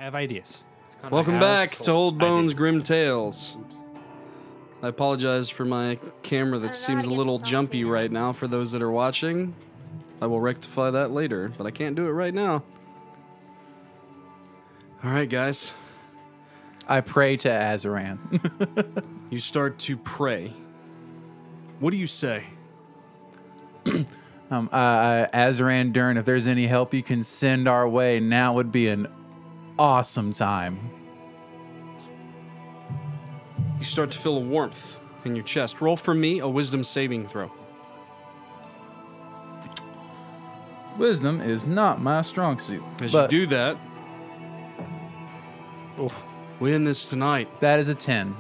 have ideas. Welcome back to Old Bones Grim Tales. I apologize for my camera that seems a little jumpy right now for those that are watching. I will rectify that later, but I can't do it right now. Alright, guys. I pray to Azaran. You start to pray. What do you say? Azaran Dern, if there's any help you can send our way, now would be an awesome time. You start to feel a warmth in your chest. Roll for me a wisdom saving throw. Wisdom is not my strong suit. As you do that, we end this tonight. That is a 10.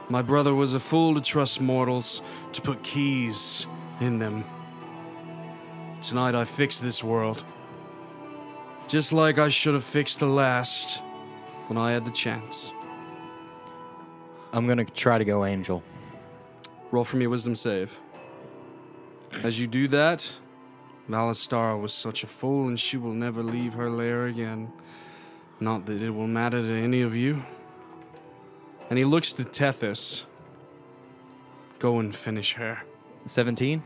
My brother was a fool to trust mortals, to put keys in them. Tonight I fixed this world. Just like I should have fixed the last when I had the chance. I'm going to try to go angel. Roll for me a wisdom save. As you do that, Valistara was such a fool and she will never leave her lair again. Not that it will matter to any of you. And he looks to Tethys. Go and finish her. 17?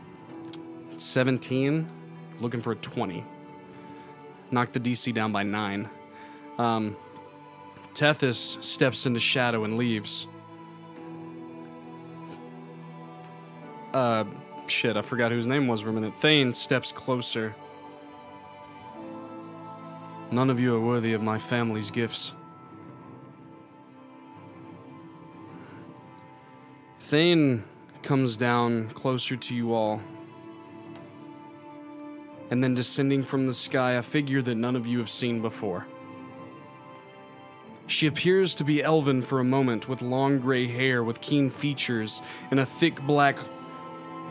17. Looking for a 20. Knock the DC down by 9. Tethys steps into shadow and leaves. Shit, I forgot whose name was for a minute. Thane steps closer. None of you are worthy of my family's gifts. Thane comes down closer to you all. And then descending from the sky, a figure that none of you have seen before. She appears to be elven for a moment, with long gray hair, with keen features, and a thick black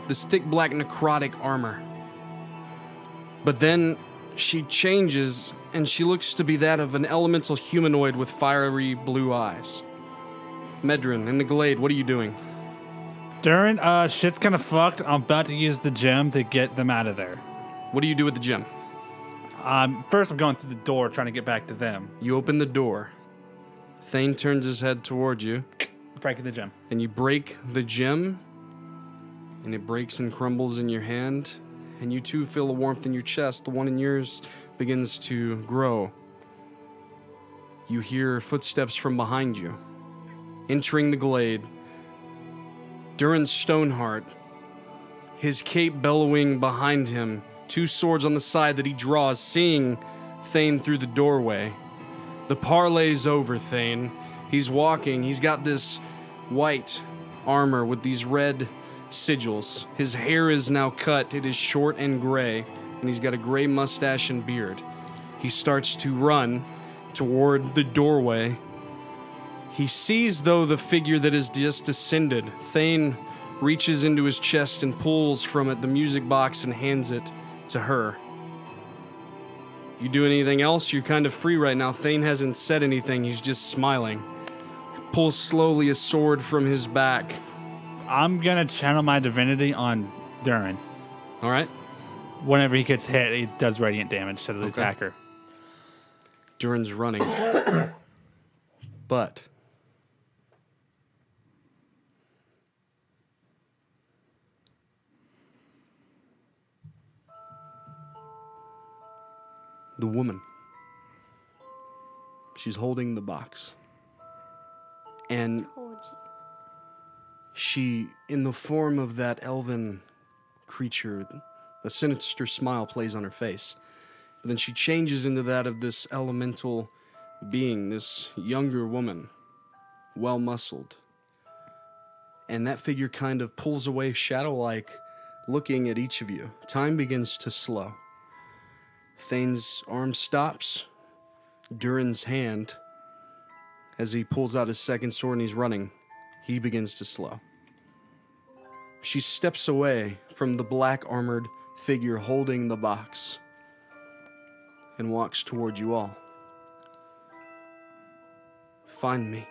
necrotic armor. But then she changes, and she looks to be that of an elemental humanoid with fiery blue eyes. Medrin, in the glade, what are you doing? Durin, shit's kind of fucked. I'm about to use the gem to get them out of there. What do you do with the gem? First, I'm going through the door, trying to get back to them. You open the door. Thane turns his head toward you. Breaking the gem. And you break the gem, and it breaks and crumbles in your hand, and you too feel a warmth in your chest. The one in yours begins to grow. You hear footsteps from behind you. Entering the glade, Durin Stoneheart, his cape bellowing behind him, two swords on the side that he draws, seeing Thane through the doorway. The parlay's over, Thane. He's walking. He's got this white armor with these red sigils. His hair is now cut. It is short and gray, and he's got a gray mustache and beard. He starts to run toward the doorway. He sees, though, the figure that has just descended. Thane reaches into his chest and pulls from it the music box and hands it to her. You do anything else? You're kind of free right now. Thane hasn't said anything. He's just smiling. Pulls slowly a sword from his back. I'm going to channel my divinity on Durin. All right. Whenever he gets hit, he does radiant damage to the attacker. Durin's running. But the woman, she's holding the box. And she, in the form of that elven creature, a sinister smile plays on her face. But then she changes into that of this elemental being, this younger woman, well-muscled. And that figure kind of pulls away shadow-like, looking at each of you. Time begins to slow. Thane's arm stops. Durin's hand, as he pulls out his second sword and he's running, he begins to slow. She steps away from the black-armored figure holding the box and walks toward you all. Find me.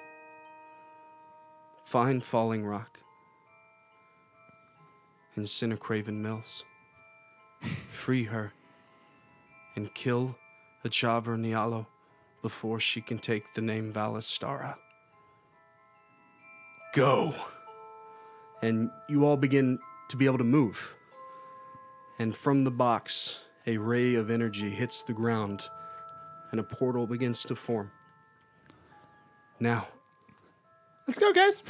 Find Falling Rock in Sinnercraven Mills. Free her and kill the Chaver Nialo before she can take the name Valistara. Go! And you all begin to be able to move. And from the box, a ray of energy hits the ground, and a portal begins to form. Now, Let's go, guys.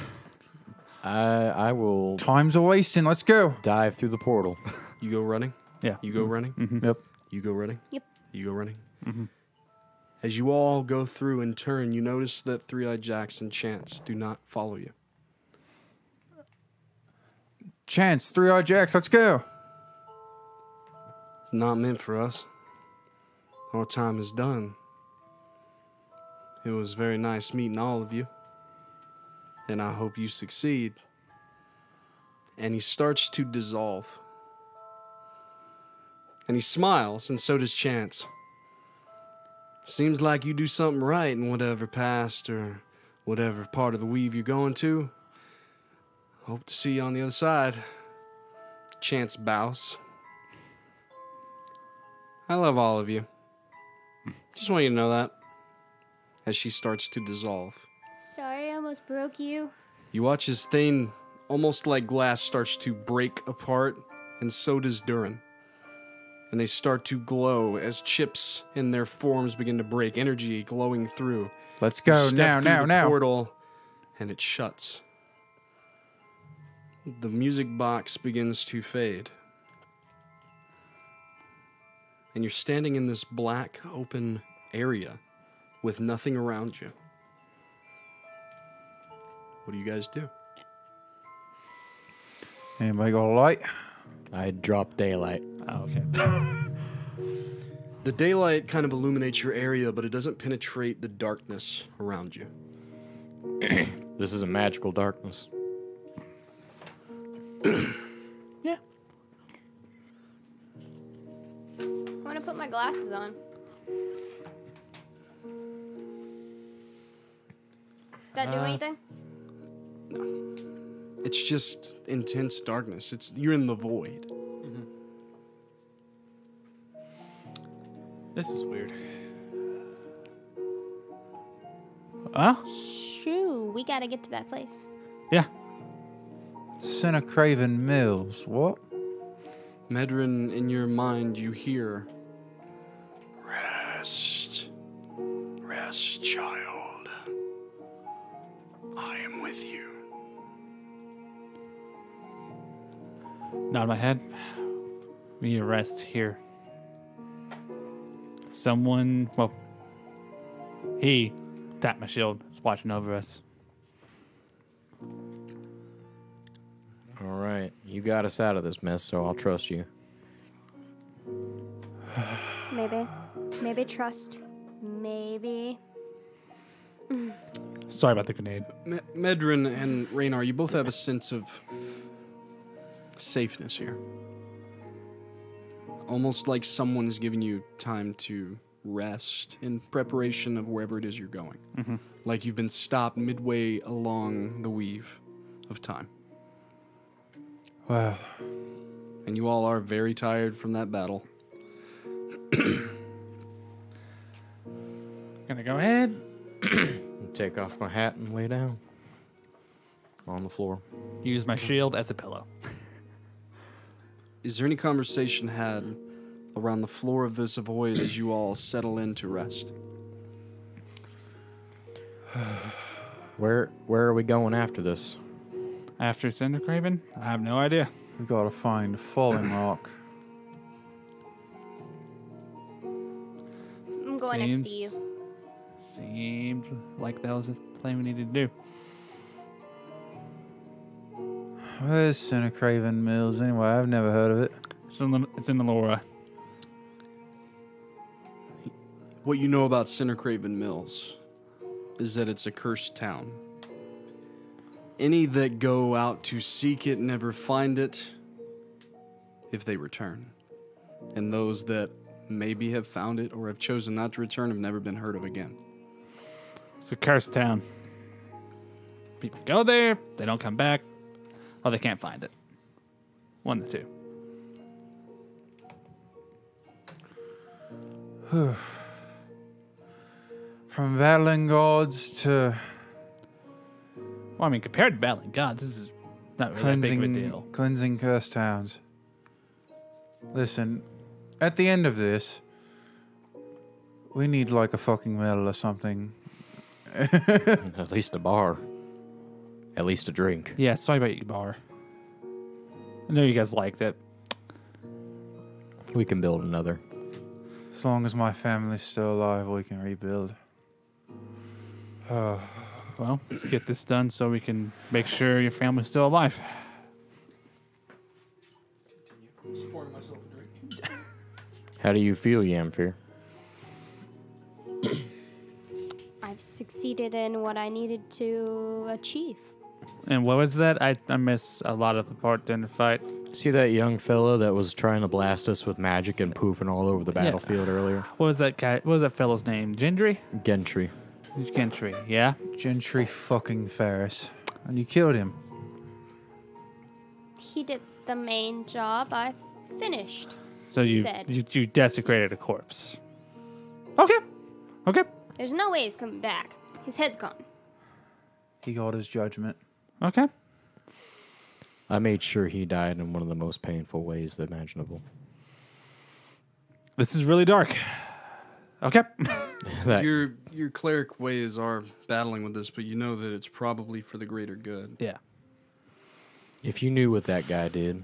I will Time's a wasting. Let's go. dive through the portal. you go running. Yeah. You go running. Yep. You go running. Yep. You go running. As you all go through in turn, you notice that Three-Eyed Jacks and Chance do not follow you. Chance, 3-Eyed Jacks, let's go. Not meant for us. Our time is done. It was very nice meeting all of you. And I hope you succeed. And he starts to dissolve. And he smiles, and so does Chance. Seems like you do something right in whatever past or whatever part of the weave you're going to. Hope to see you on the other side. Chance bows. I love all of you. Just want you to know that. As she starts to dissolve. Sorry, I almost broke you. You watch as Thane, almost like glass, starts to break apart, and so does Durin. And they start to glow as chips in their forms begin to break, energy glowing through. Let's You go step through the now. portal, and it shuts. The music box begins to fade. And you're standing in this black, open area with nothing around you. What do you guys do? Anybody got a light? I drop daylight. Oh, okay. The daylight kind of illuminates your area, but it doesn't penetrate the darkness around you. This is a magical darkness. Yeah. I want to put my glasses on. That do anything? It's just intense darkness. You're in the void. This is weird. Huh? Shoo, we gotta get to that place. Yeah. Craven Mills. What? Medrin, in your mind, you hear, "Rest. Rest, child. I am with you." Nod my head. We need to rest here. Someone, well, he tapped my shield, is watching over us. All right, you got us out of this mess, so I'll trust you. Maybe. Maybe trust. Maybe. Sorry about the grenade. Medrin and Rannar, you both have a sense of safeness here. Almost like someone is giving you time to rest in preparation of wherever it is you're going. Like you've been stopped midway along the weave of time. Well, And you all are very tired from that battle. Gonna go ahead. Take off my hat and lay down on the floor. Use my shield as a pillow. Is there any conversation had around the floor of this void as you all settle in to rest? Where are we going after this? After Cinder Craven? I have no idea. we gotta find Falling Rock. I'm going next to you. Seemed like that was the thing we needed to do. Where's Craven Mills anyway? I've never heard of it. It's in the Laura. What you know about Craven Mills is that it's a cursed town. Any that go out to seek it never find it if they return. And those that maybe have found it or have chosen not to return have never been heard of again. It's a cursed town. People go there, they don't come back, or they can't find it. One of the two. From battling gods to Well, I mean, compared to battling gods, this is not really that big of a deal. cleansing cursed towns. Listen, at the end of this, we need like a fucking medal or something. At least a bar. At least a drink. Yeah, sorry about your bar. I know you guys liked it. We can build another. As long as my family's still alive, we can rebuild. Well, let's get this done so we can make sure your family's still alive. How do you feel, Jamfyr? I've succeeded in what I needed to achieve. And what was that? I missed a lot of the part during the fight. See that young fella that was trying to blast us with magic and poofing all over the battlefield earlier? What was that guy? What was that fellow's name? Gendry? Gentry. Gentry, yeah? Gentry fucking Ferris. And you killed him. He did the main job. I finished. So you Said. you desecrated a corpse. Okay. Okay. There's no way he's coming back. His head's gone. He got his judgment. Okay. I made sure he died in one of the most painful ways imaginable. This is really dark. Okay. That, Your cleric ways are battling with this, but you know that it's probably for the greater good. Yeah. if you knew what that guy did,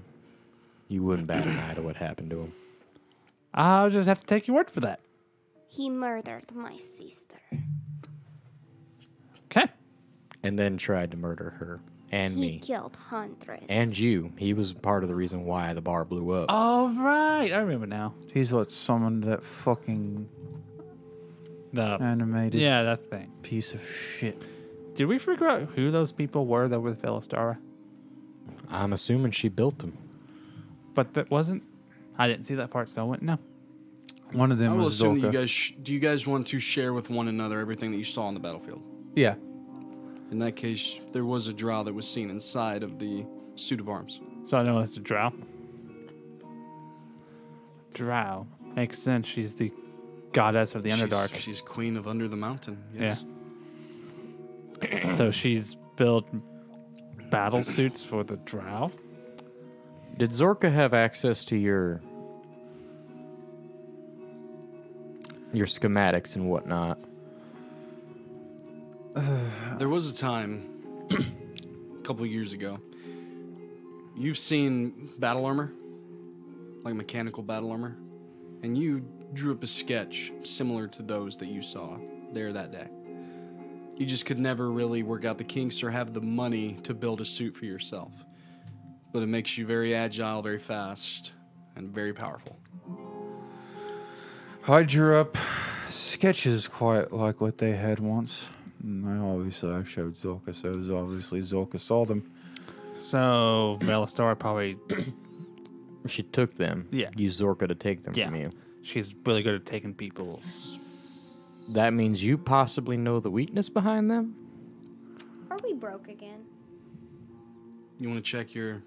you wouldn't bat an eye to what happened to him. I'll just have to take your word for that. He murdered my sister. Okay. And then tried to murder her and He me. killed hundreds. And you. He was part of the reason why the bar blew up. All right. I remember now. He's what summoned that fucking The animated yeah, that thing. piece of shit. Did we figure out who those people were that were with Philistara? I'm assuming she built them. But that wasn't. I didn't see that part, so I wouldn't know. One of I them will was assume that Zorka. you guys do you guys want to share with one another everything that you saw on the battlefield? Yeah. In that case, there was a drow that was seen inside of the suit of arms. So I know it's a drow. Drow. Makes sense. She's the goddess of the Underdark. She's queen of Under the Mountain. Yes. So she's built battle suits for the drow. Did Zorka have access to your schematics and whatnot? There was a time, a couple years ago, you've seen battle armor, like mechanical battle armor, and you drew up a sketch similar to those that you saw there that day. You just could never really work out the kinks or have the money to build a suit for yourself. But it makes you very agile, very fast, and very powerful. I drew up sketches quite like what they had once. And I showed Zorka, so it was obviously Zorka saw them. So Velastar probably, She took them. Yeah. Used Zorka to take them Yeah. from you. she's really good at taking people. That means you possibly know the weakness behind them? Are we broke again? You want to check your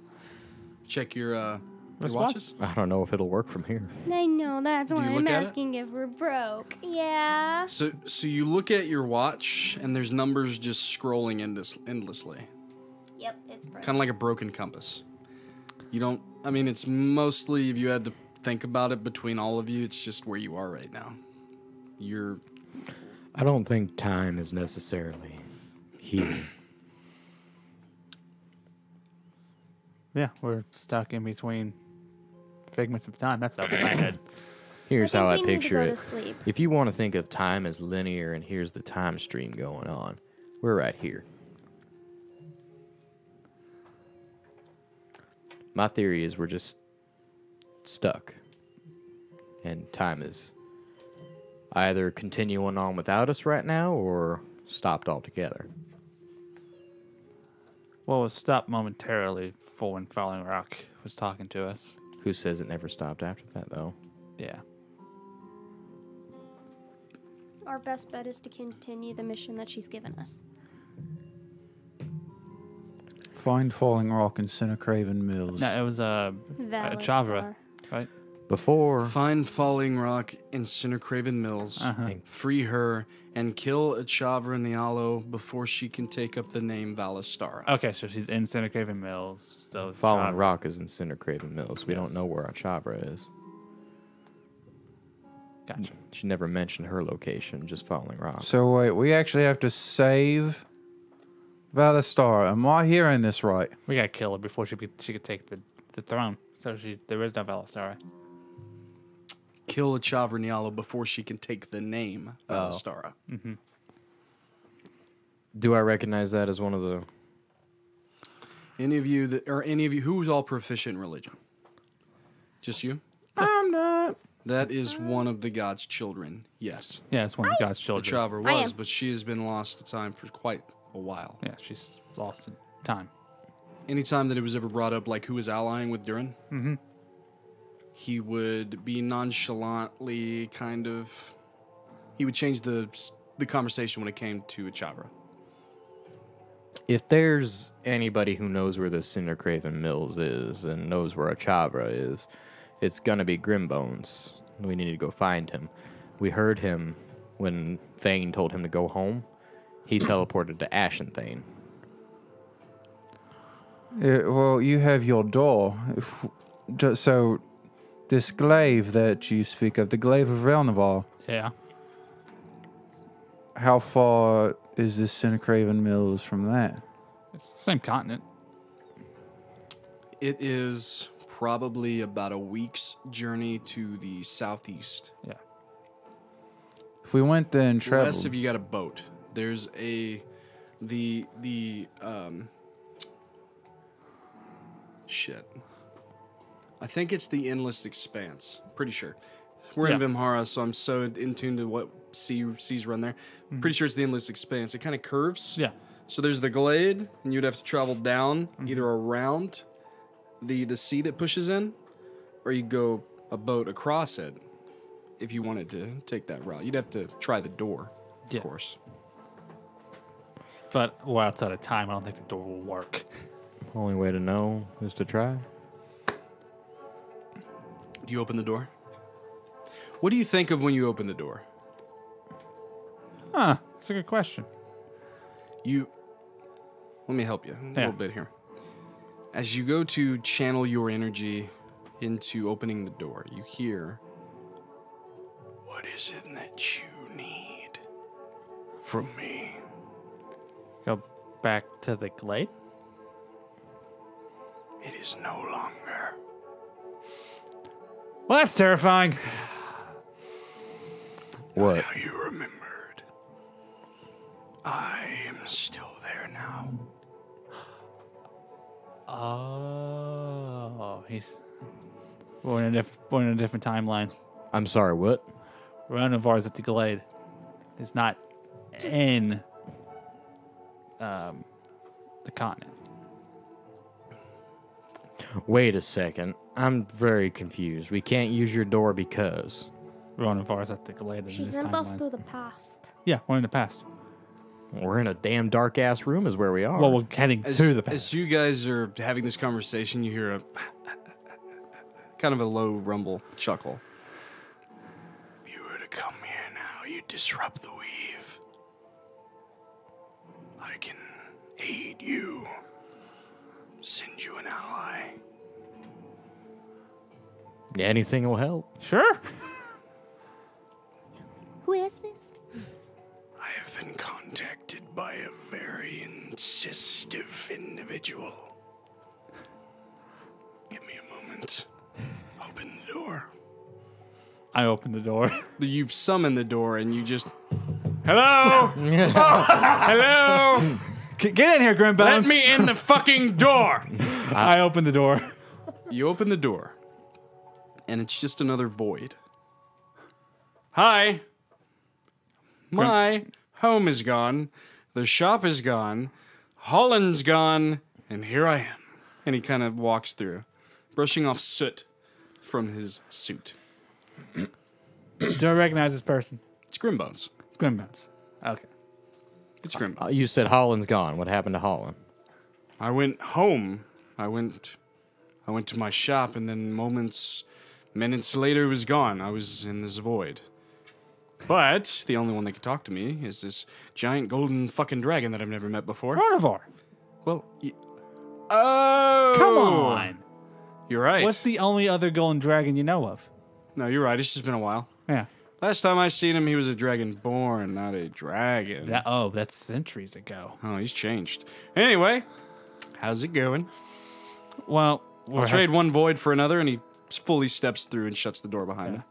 Wristwatch? watches? I don't know if it'll work from here. I know, that's Do why you I'm look at it? asking if we're broke. Yeah. So you look at your watch, and there's numbers just scrolling endlessly. Yep, it's broke. Kind of like a broken compass. You don't, I mean, it's mostly, if you had to think about it between all of you, it's just where you are right now. I don't think time is necessarily here. Yeah, we're stuck in between figments of time. That's up in my head. Here's how I think we need to picture go it. to sleep. If you want to think of time as linear and here's the time stream going on, we're right here. My theory is we're just stuck. And time is either continuing on without us right now or stopped altogether. Well, it was stopped momentarily for when Falling Rock was talking to us. Who says it never stopped after that, though? Yeah. Our best bet is to continue the mission that she's given us. Find Falling Rock in Craven Mills. No, it was Chavra, Valistar. right? Before Find Falling Rock in Cindercraven Mills. Free her and kill Achavra Nialo before she can take up the name Valistara. Okay, so she's in Cindercraven Mills. So it's Fallen Achavra. Rock is in Cindercraven Mills. We Yes. don't know where Achavra is. Gotcha. She never mentioned her location, just Falling Rock. So wait, we actually have to save Valistara. Am I hearing this right? We gotta kill her before she could take the throne. So there is no Valistara. Kill Achavra Nialo before she can take the name Valistara. Do I recognize that as one of the... Any of you who's all proficient in religion? Just you? I'm not. That is one of the god's children. Yes. Yeah, it's one of God's children. Achavra I was, am. but she has been lost to time for quite a while. Yeah, she's lost in time. Anytime that it was ever brought up, like who was allying with Durin, he would be nonchalantly he would change the conversation when it came to Achavra. If there's anybody who knows where the Cindercraven Mills is and knows where Achavra is, it's gonna be Grimbones. We need to go find him. We heard him when Thane told him to go home. He teleported to Ashen Thane. Well, you have your door. So, this glaive that you speak of, the glaive of Relnavar, Yeah. how far is this Cindercraven Mills from that? It's the same continent. It is probably about a week's journey to the southeast. Yeah. If we went there and traveled, Unless if you got a boat. There's shit. I think it's the Endless Expanse. Pretty sure. We're in Yeah. Vemhara, so I'm so in tune to what seas run there. Pretty sure it's the Endless Expanse. It kind of curves. Yeah. So there's the glade, and you'd have to travel down, either around the sea that pushes in, or you go a boat across it if you wanted to take that route. You'd have to try the door, Yeah. of course. But we're outside of time. I don't think the door will work. Only way to know is to try. Do you open the door? What do you think of when you open the door? Huh. That's a good question. Let me help you a Yeah. little bit here. As you go to channel your energy into opening the door, you hear, "What is it that you need from me?" Go back to the glade. It is no longer. Well, that's terrifying. What? Now you remembered. I am still there now. Oh, we're in a different timeline. I'm sorry, what? Ranar's at the glade. It's not in the continent. Wait a second. I'm very confused. We can't use your door because... Ranar's at the glade. She in this sent us timeline. to the past. Yeah, we're in the past. We're in a damn dark-ass room is where we are. Well, we're heading to the past. As you guys are having this conversation, you hear a kind of a low rumble chuckle. If you were to come here now, you'd disrupt the weave. I can aid you, send you an ally. Anything will help. Sure. Who is this? I have been contacted by a very insistive individual. Give me a moment. Open the door. I opened the door. You summon the door and you just... Hello? Hello? Get in here, Grimbones. Let me in the fucking door! I opened the door. You open the door, and it's just another void. Hi. My home is gone. The shop is gone. Holland's gone. And here I am. And he kind of walks through, brushing off soot from his suit. Do I recognize this person? It's Grimbones. It's Grimbones. Okay. It's Grimbones. You said Holland's gone. What happened to Holland? I went home. I went to my shop, and then moments Minutes later, it was gone. I was in this void. But the only one that could talk to me is this giant golden fucking dragon that I've never met before. Carnivore. Well, oh! Come on. You're right. What's the only other golden dragon you know of? No, you're right. It's just been a while. Yeah. Last time I seen him, he was a dragonborn, not a dragon. That's centuries ago. Oh, he's changed. Anyway, how's it going? Well, I'll trade one void for another, and he fully steps through and shuts the door behind him.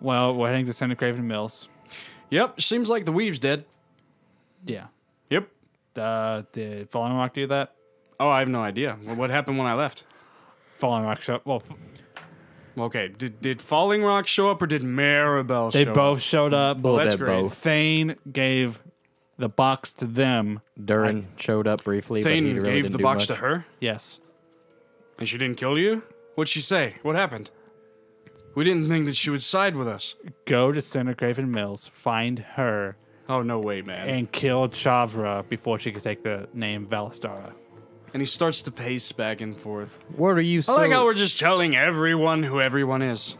Well, we're heading to Center Craven Mills. Yep, seems like the weave's dead. Yeah. Yep. Did Falling Rock do that? Oh, I have no idea. Well, what happened when I left? Falling Rock show. Well, Okay, did Falling Rock show up or did Maribel they show both up? showed up. Well, that's did great. both. Thane gave the box to them. Durin showed up briefly, but he Thane really gave didn't the do box much. to her, Yes. and she didn't kill you? What'd she say? What happened? We didn't think that she would side with us. Go to Center Craven Mills, find her, Oh, no way, man. and kill Chavra before she could take the name Valistara. And he starts to pace back and forth. What are you I like how we're just telling everyone who everyone is.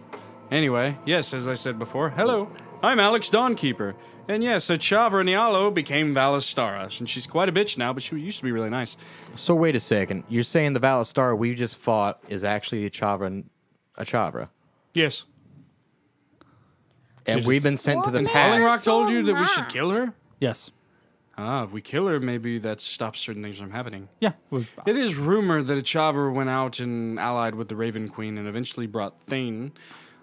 Anyway, yes, as I said before, hello, I'm Alex Dawnkeeper. And yes, Chavra Nialo became Valistara, and she's quite a bitch now, but she used to be really nice. So wait a second. You're saying the Valistar we just fought is actually a Chavra? Yes. And we've been sent to the Well, Falling past. Rock told so you that we should mad. kill her? Yes. Ah, if we kill her, maybe that stops certain things from happening. Yeah. It is rumored that Chavra went out and allied with the Raven Queen and eventually brought Thane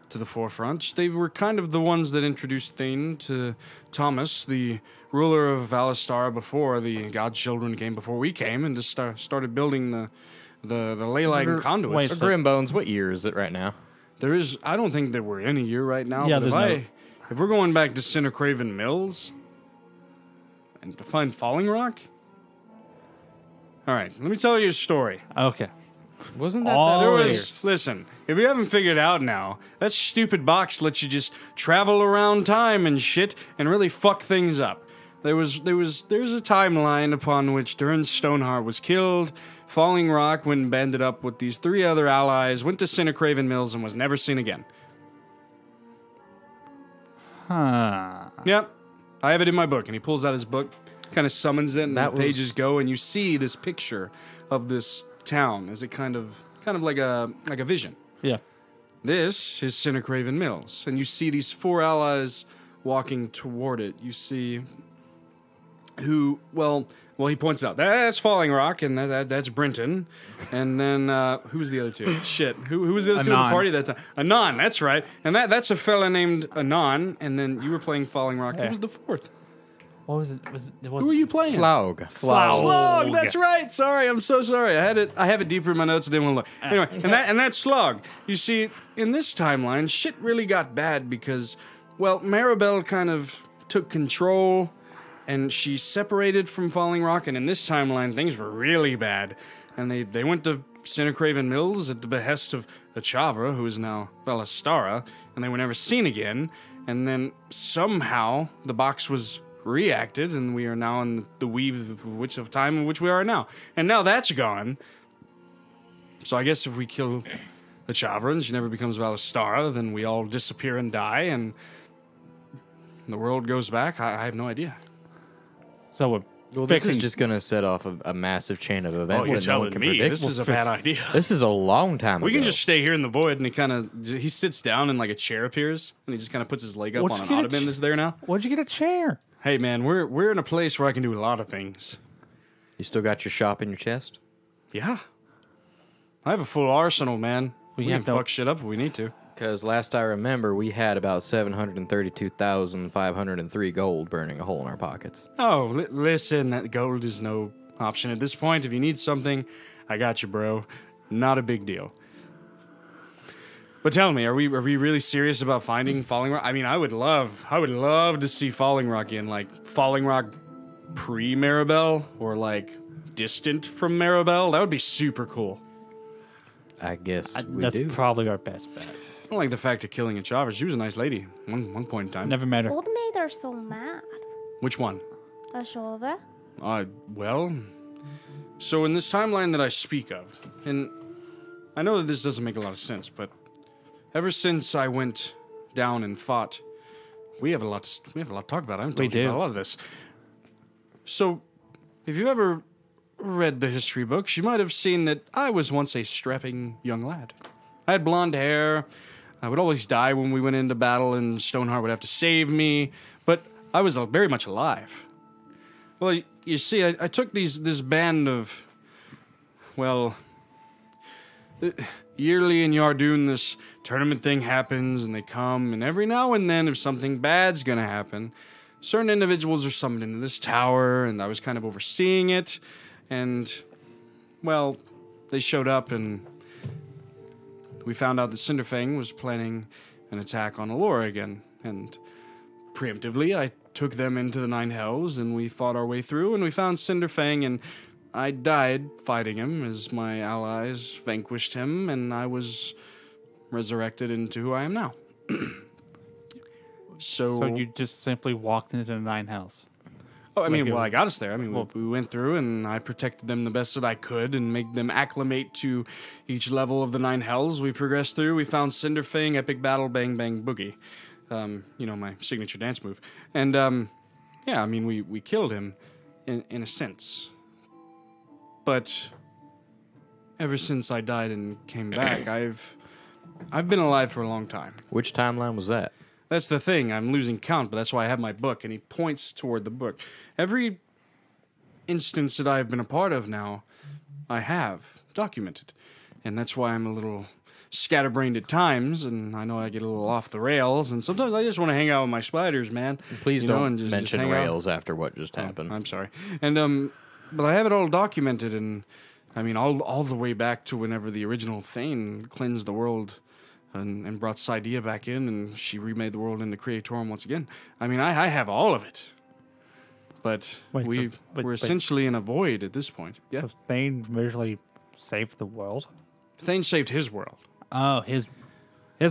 to the forefront. They were kind of the ones that introduced Thane to Thomas, the ruler of Valistara, before the godchildren came, before we came, and just started building the ley line conduits. wait, So Grimbones, what year is it right now? There is, I don't think that we're in a year right now. Yeah, but there's if we're going back to Center Craven Mills and to find Falling Rock. All right, let me tell you a story. Okay. Wasn't that All that There Oh, earlier? was, listen, if you haven't figured out now, that stupid box lets you just travel around time and shit and really fuck things up. There's a timeline upon which Durin Stoneheart was killed. Falling Rock, when banded up with these three other allies, went to Center Craven Mills and was never seen again. Huh. Yep, I have it in my book, and he pulls out his book, kind of summons it, and That the was- pages go, and you see this picture of this town as it kind of like a vision. Yeah. This is Center Craven Mills, and you see these four allies walking toward it. You see who, well, he points out that's Falling Rock, and that's Brenton, and then who was the other two? Shit, who was the other two in the Anon. party that time? Anon, that's right, and that's a fella named Anon, and then you were playing Falling Rock. Who Yeah. was the fourth? What was it? It was Who were you playing? Slaug. Slog, that's right. Sorry, I'm so sorry. I have it deeper in my notes. I didn't want to look. Anyway, and that's Slog. You see, in this timeline, shit really got bad because, well, Maribel kind of took control, and she separated from Falling Rock. And in this timeline, things were really bad, and they went to Center Craven Mills at the behest of the Chavra, who is now Valistara, and they were never seen again. And then somehow the box was reacted, and we are now in the weave of time in which we are now. And now that's gone. So I guess if we kill the Chavra and she never becomes Valistara, then we all disappear and die, and the world goes back. I have no idea. So we're Well, this fixing. is just going to set off a massive chain of events you're that no one telling can me predict. this is a bad idea. This is a long time We ago. can just stay here in the void, and he sits down, and like a chair appears, and he just kind of puts his leg up What'd on you an get a ottoman ch- that's there now. Where'd you get a chair? Hey man, we're in a place where I can do a lot of things. You still got your shop in your chest? Yeah, I have a full arsenal, man. We have can no- fuck shit up if we need to. Because last I remember, we had about 732,503 gold burning a hole in our pockets. Oh, listen, that gold is no option at this point. If you need something, I got you, bro. Not a big deal. But tell me, are we really serious about finding Falling Rock? I mean, I would love to see Falling Rock in, like Falling Rock pre-Maribel or like distant from Maribel. That would be super cool. I guess we That's do. probably our best bet. I don't like the fact of killing a Chavra. She was a nice lady one point in time. Never met her. Old maid are so mad. Which one? Ashova? Well, so in this timeline that I speak of, and I know that this doesn't make a lot of sense, but ever since I went down and fought, we have a lot to talk about. I haven't told you about a lot of this. So, if you ever read the history books, you might have seen that I was once a strapping young lad. I had blonde hair. I would always die when we went into battle, and Stoneheart would have to save me. But I was very much alive. Well, you see, I took this band of, well, yearly in Yardoon, this tournament thing happens, and they come, and every now and then, if something bad's gonna happen, certain individuals are summoned into this tower, and I was kind of overseeing it, and, well, they showed up, and we found out that Cinderfang was planning an attack on Allura again, and preemptively, I took them into the Nine Hells, and we fought our way through, and we found Cinderfang, and I died fighting him as my allies vanquished him, and I was resurrected into who I am now. So you just simply walked into the Nine Hells. Oh, I mean, I got us there. I mean, we went through, and I protected them the best that I could and made them acclimate to each level of the Nine Hells we progressed through. We found Cinderfang, Epic Battle, Bang Bang Boogie. My signature dance move. And, yeah, I mean, we killed him in a sense. But ever since I died and came back, I've been alive for a long time. Which timeline was that? That's the thing. I'm losing count, but that's why I have my book, and he points toward the book. Every instance that I've been a part of now, I have documented. And that's why I'm a little scatterbrained at times, and I know I get a little off the rails, and sometimes I just want to hang out with my spiders, man. Please don't mention rails after what just happened. I'm sorry. And, but I have it all documented, and, I mean, all the way back to whenever the original Thane cleansed the world and brought Cydia back in, and she remade the world into Creatorum once again. I mean, I have all of it. But we're essentially in a void at this point. Yeah. So Thane visually saved the world? Thane saved his world. Oh, his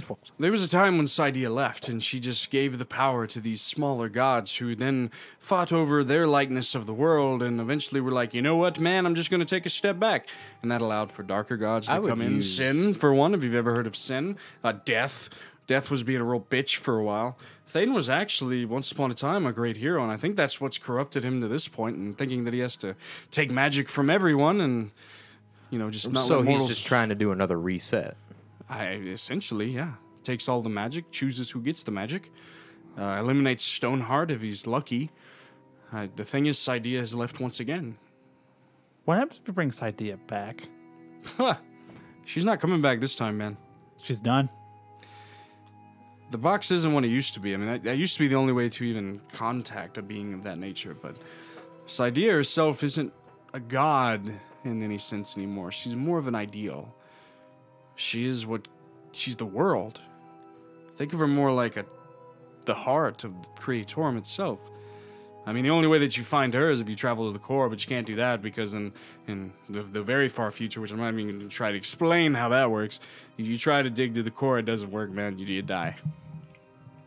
world. There was a time when Cydia left, and she just gave the power to these smaller gods who then fought over their likeness of the world, and eventually were like, you know what, man, I'm just going to take a step back. And that allowed for darker gods to come in. Sin, for one, if you've ever heard of Sin. Death. Death was being a real bitch for a while. Thane was actually, once upon a time, a great hero, and I think that's what's corrupted him to this point, and thinking that he has to take magic from everyone, and, just not so let mortals... he's just trying to do another reset. Essentially, yeah. Takes all the magic, chooses who gets the magic, eliminates Stoneheart if he's lucky. The thing is, Cydia has left once again. What happens if we bring Cydia back? She's not coming back this time, man. She's done. The box isn't what it used to be. I mean, that used to be the only way to even contact a being of that nature, but Cydia herself isn't a god in any sense anymore. She's more of an ideal. She's the world. Think of her more like the heart of Creatorum itself. I mean, the only way that you find her is if you travel to the core, but you can't do that because in the very far future, which I'm not even going to try to explain how that works, if you try to dig to the core, it doesn't work, man. You die.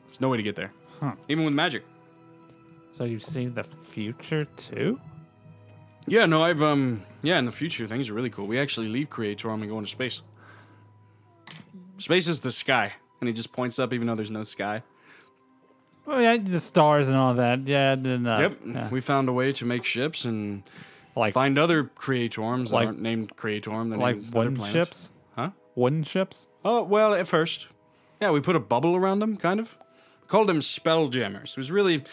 There's no way to get there. Huh. Even with magic. So you've seen the future, too? Yeah, no, in the future, things are really cool. We actually leave Creatorum and go into space. Space is the sky, and he just points up even though there's no sky. Oh, yeah, the stars and all that. Yeah, Yep. Yeah. We found a way to make ships and find other Creatorms that aren't named Creatorum. They're like named wooden other planets. ships? Huh? Wooden ships? Oh, well, at first. Yeah, we put a bubble around them, kind of. Called them Spelljammers. It was really...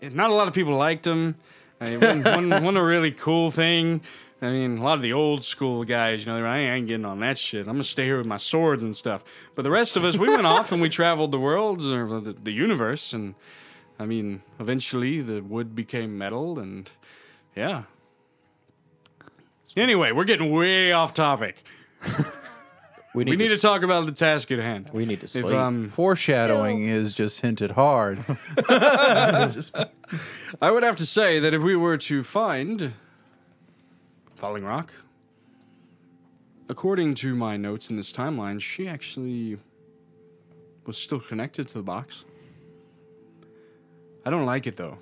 Not a lot of people liked them. It wasn't a really cool thing. I mean, a lot of the old school guys, they're like, I ain't getting on that shit. I'm going to stay here with my swords and stuff. But the rest of us, we went off and we traveled the worlds, or the universe. And, I mean, eventually the wood became metal and, yeah. Anyway, we're getting way off topic. We need to talk about the task at hand. We need to sleep. Foreshadowing is just hinted hard. I would have to say that if we were to find... Falling Rock. According to my notes in this timeline, she actually was still connected to the box. I don't like it, though.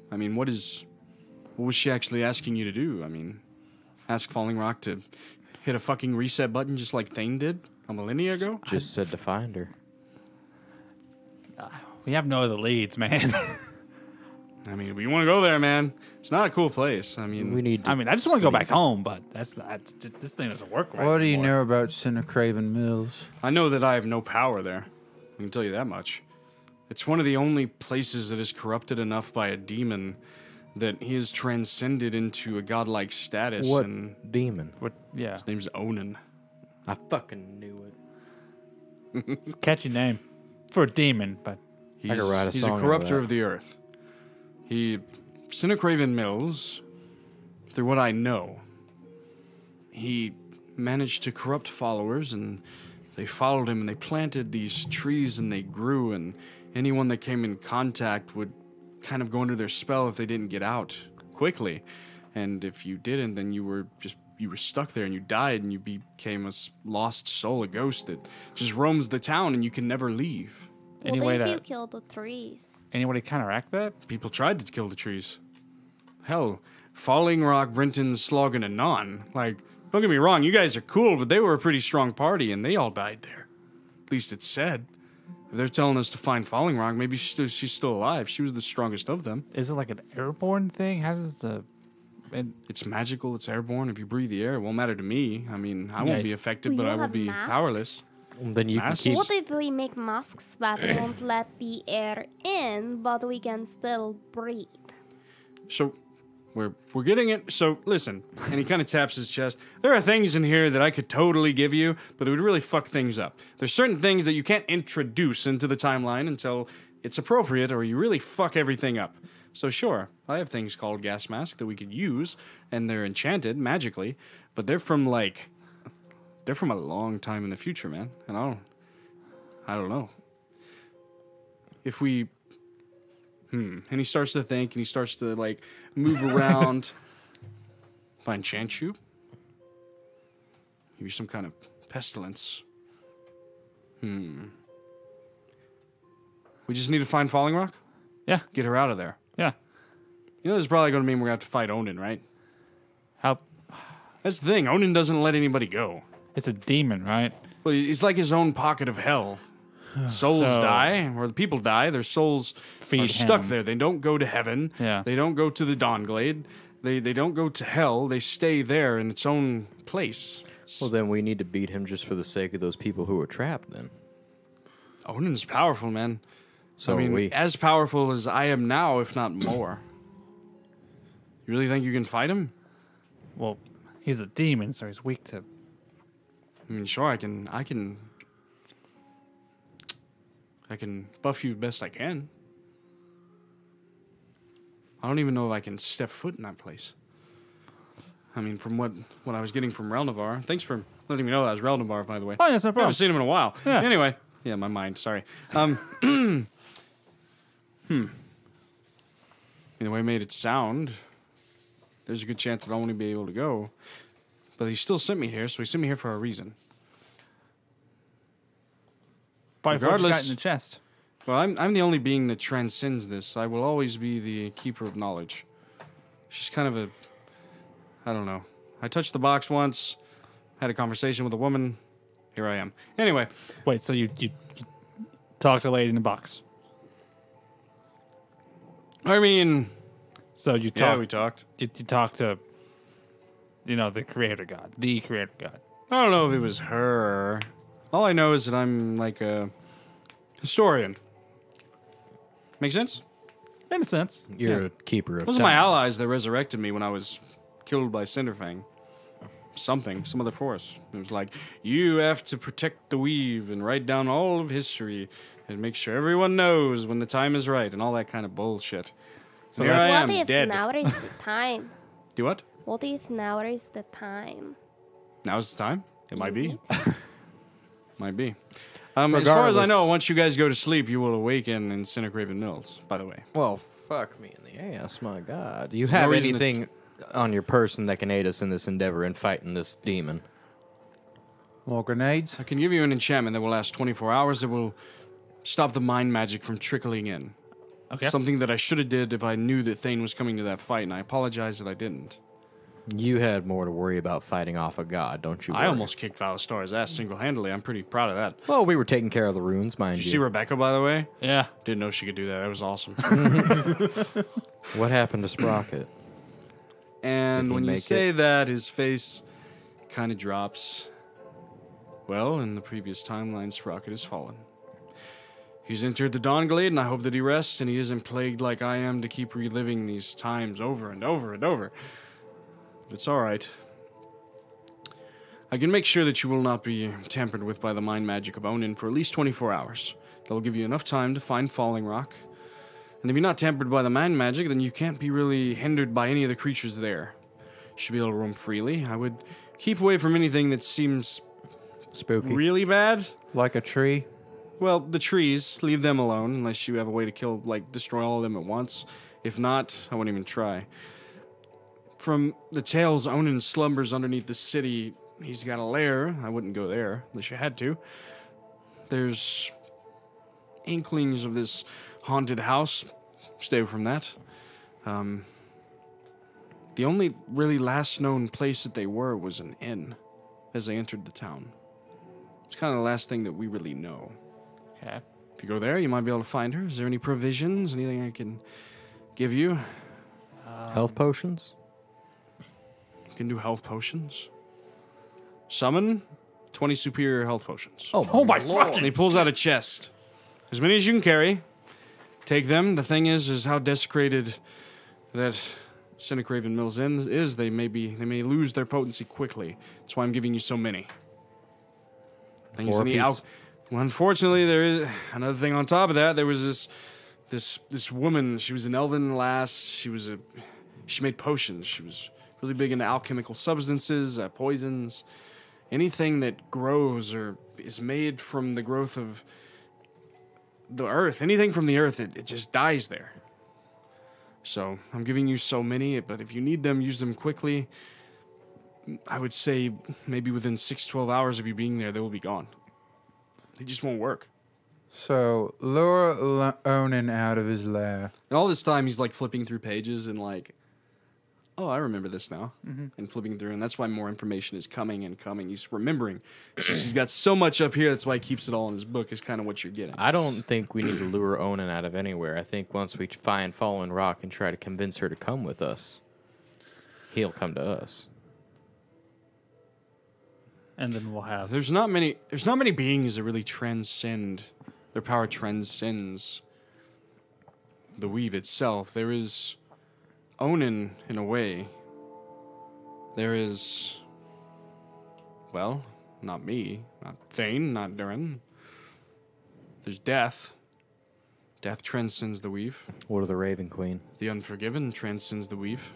I mean, what was she actually asking you to do? I mean, ask Falling Rock to hit a fucking reset button just like Thane did? A millennia ago? Just said to find her. We have no other leads, man. I mean, we want to go there, man. It's not a cool place. I mean, We need to I mean, I just want to go back sleep. home, but this thing doesn't work right. What do you anymore. know about Craven Mills? I know that I have no power there. I can tell you that much. It's one of the only places that is corrupted enough by a demon that he has transcended into a godlike status. What And demon? What? Yeah, his name's Onan. I fucking knew it. it's a catchy name for a demon, but He's, could write a he's song a out of corrupter that. of the earth. Craven Mills, through what I know, he managed to corrupt followers, and they followed him, and they planted these trees, and they grew, and anyone that came in contact would kind of go under their spell if they didn't get out quickly. And if you didn't, then you were stuck there, and you died, and you became a lost soul, a ghost that just roams the town, and you can never leave. any What way if you to kill the trees? counteract that? People tried to kill the trees. Hell, Falling Rock, Brenton, Slogan, and Non. Like, don't get me wrong, you guys are cool, but they were a pretty strong party, and they all died there. At least it's said. If they're telling us to find Falling Rock, maybe she's still alive. She was the strongest of them. Is it like an airborne thing? How does the? And It's magical, it's airborne. If you breathe the air, it won't matter to me. I mean, I Yeah. won't be affected, Do but you I will have be masks? powerless. Then you can Masks? keep. What if we make masks that won't let the air in, but we can still breathe? So we're getting it. So listen, and he kind of taps his chest. There are things in here that I could totally give you, but it would really fuck things up. There's certain things that you can't introduce into the timeline until it's appropriate, or you really fuck everything up. So sure, I have things called gas masks that we could use, and they're enchanted magically, but they're from a long time in the future, man. And I don't know. If we and he starts to think, and he starts to like move around. If I enchant you, maybe some kind of pestilence. We just need to find Falling Rock. yeah, Get her out of there. yeah. You know, this is probably going to mean we're going to have to fight Onan, right? How? That's the thing. Onan doesn't let anybody go. It's a demon, right? Well, he's like his own pocket of hell. Souls So- die, or the people die. Their souls Feed are stuck him. there. They don't go to heaven. Yeah. They don't go to the Dawnglade. They don't go to hell. They stay there in its own place. Well, then we need to beat him just for the sake of those people who were trapped. Then. Onan's powerful, man. So I mean, we. as powerful as I am now, if not more. You really think you can fight him? Well, he's a demon, so he's weak to. I mean, sure, I can buff you best I can. I don't even know if I can step foot in that place. I mean, from what I was getting from Relnavar. Thanks for letting me know that was Relnavar, by the way. Oh, yes, no I haven't problem. seen him in a while. Yeah. Anyway, yeah, my mind. Sorry. The way I made it sound, there's a good chance that I won't be able to go. But he still sent me here, so he sent me here for a reason. Probably for what you got Regardless- in the chest. Well, I'm the only being that transcends this. I will always be the keeper of knowledge. She's kind of I don't know. I touched the box once, had a conversation with a woman. Here I am. Anyway, Wait, so you talked to a lady in the box. I mean, So you yeah, talked. we talked. You talked to. The creator god. The creator god. I don't know if it was her. All I know is that I'm like a historian. Make sense? In a sense. You're yeah. a keeper of Those are my time. allies that resurrected me when I was killed by Cinderfang. Some other force. It was like, you have to protect the weave and write down all of history and make sure everyone knows when the time is right and all that kind of bullshit. So here I am, What if dead. now is the time? Do what? What if now is the time? Now's the time? It might Is be. it? Might be. As far as I know, Regardless- once you guys go to sleep, you will awaken in Craven Mills, by the way. Well, fuck me in the ass, my God. Do you no have reason to- anything on your person that can aid us in this endeavor in fighting this demon? More grenades? I can give you an enchantment that will last 24 hours that will stop the mind magic from trickling in. Okay. Something that I should have did if I knew that Thane was coming to that fight, and I apologize that I didn't. You had more to worry about fighting off a god, don't you? I worry? almost kicked Valastar's ass single-handedly. I'm pretty proud of that. Well, we were taking care of the runes, mind Did you. you see Rebecca, by the way? Yeah. Didn't know she could do that. That was awesome. What happened to Sprocket? And Did he when you make say that, his face kind of drops. Well, in the previous timeline, Sprocket has fallen. He's entered the Dawnglade, and I hope that he rests, and he isn't plagued like I am to keep reliving these times over and over and over. But it's all right. I can make sure that you will not be tampered with by the mind magic of Onin for at least 24 hours. That will give you enough time to find Falling Rock. And if you're not tampered by the mind magic, then you can't be really hindered by any of the creatures there. You should be able to roam freely. I would keep away from anything that seems Spooky. really bad. Like a tree. Well, the trees, leave them alone unless you have a way to destroy all of them at once. If not, I won't even try. From the tales, Onin slumbers underneath the city. He's got a lair. I wouldn't go there unless you had to. There's inklings of this haunted house. Stay away from that. The only really last known place that they were was an inn as they entered the town. It's kind of the last thing that we really know. Okay. If you go there, you might be able to find her. Is there any provisions? Anything I can give you? Health potions? You can do health potions. Summon 20 superior health potions. Oh my And he pulls out a chest. As many as you can carry. Take them. The thing is how desecrated that Cinnacraven Mills Inn is. They may lose their potency quickly. That's why I'm giving you so many. Thing is, Four any apiece. Well, unfortunately, there is another thing on top of that. There was this woman. She was an elven lass. She made potions. She was really big into alchemical substances, poisons, anything that grows or is made from the growth of the earth. Anything from the earth, it just dies there. So I'm giving you so many, but if you need them, use them quickly. I would say maybe within 6-12 hours of you being there, they will be gone. They just won't work. So, lure Onin out of his lair. And all this time, he's like flipping through pages and like, oh, I remember this now. And flipping through, and that's why more information is coming and coming. He's remembering. He's got so much up here, that's why he keeps it all in his book, is kind of what you're getting. I don't think we need to lure Onin out of anywhere. I think once we find Fallen Rock and try to convince her to come with us, he'll come to us. And then we'll have. There's not many beings that really transcend. Their power transcends the weave itself. There is Onin in a way. There is, well, not me, not Thane, not Durin. There's death. Death transcends the weave. What of the Raven Queen? The Unforgiven transcends the weave.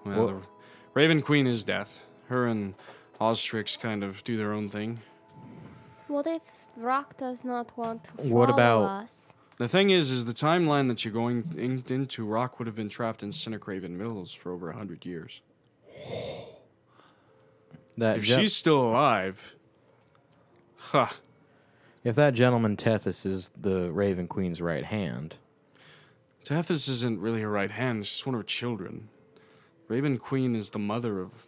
Well, What- the Raven Queen is death. Her and Ostrix kind of do their own thing. What if Rock does not want to What follow about- us? The thing is the timeline that you're going into, Rock would have been trapped in Cinnacraven Mills for over 100 years. If she's still alive, If that gentleman Tethys is the Raven Queen's right hand, Tethys isn't really her right hand, she's one of her children. Raven Queen is the mother of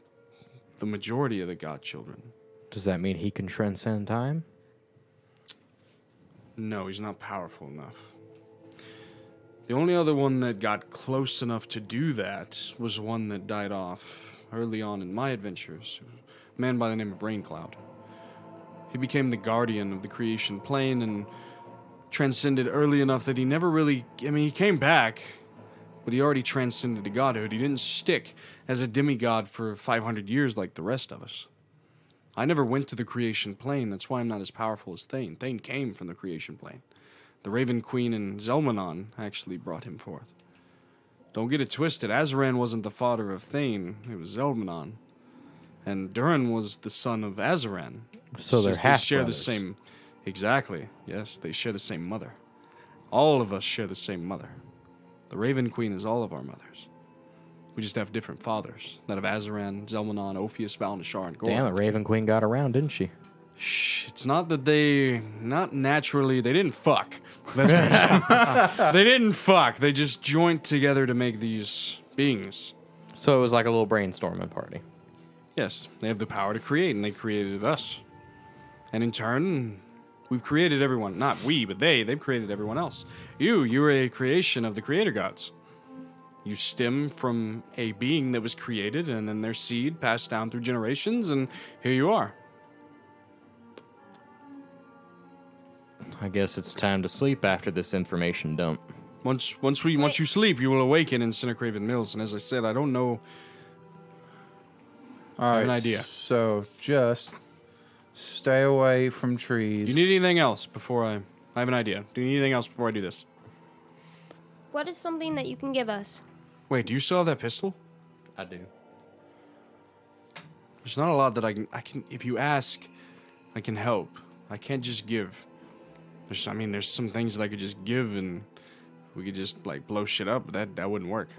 the majority of the god children. does that mean he can transcend time? No, he's not powerful enough. The only other one that got close enough to do that was one that died off early on in my adventures. A man by the name of Raincloud. He became the guardian of the creation plane and transcended early enough that he never really... he came back, but he already transcended to godhood. He didn't stick as a demigod for 500 years like the rest of us. I never went to the creation plane. That's why I'm not as powerful as Thane. Thane came from the creation plane. The Raven Queen and Zelmanon actually brought him forth. Don't get it twisted. Azaran wasn't the father of Thane. It was Zelmanon. And Durin was the son of Azaran. So It's they're just half They share the brothers. same... Exactly. Yes, they share the same mother. All of us share the same mother. The Raven Queen is all of our mothers. We just have different fathers. That of Azaran, Zelmanon, Ophius, Valnashar, and Gorn. Damn, the Raven Queen got around, didn't she? Shh, it's not that not naturally, they didn't fuck. That's what I'm saying. They didn't fuck. They just joined together to make these beings. So it was like a little brainstorming party. Yes, they have the power to create, and they created us. And in turn, we've created everyone. Not we, but they've created everyone else. You're a creation of the creator gods. You stem from a being that was created, and then their seed passed down through generations, and here you are. I guess it's time to sleep after this information dump. Once you sleep, you will awaken in Cindercraven Mills, and as I said, I don't know. All right, I have an idea. So just stay away from trees. Do you need anything else before I have an idea. Do you need anything else before I do this? What is something that you can give us? Wait, do you still have that pistol? I do. There's not a lot that I can. If you ask, I can help. I can't just give. There's some things that I could just give and we could just like blow shit up. But that wouldn't work.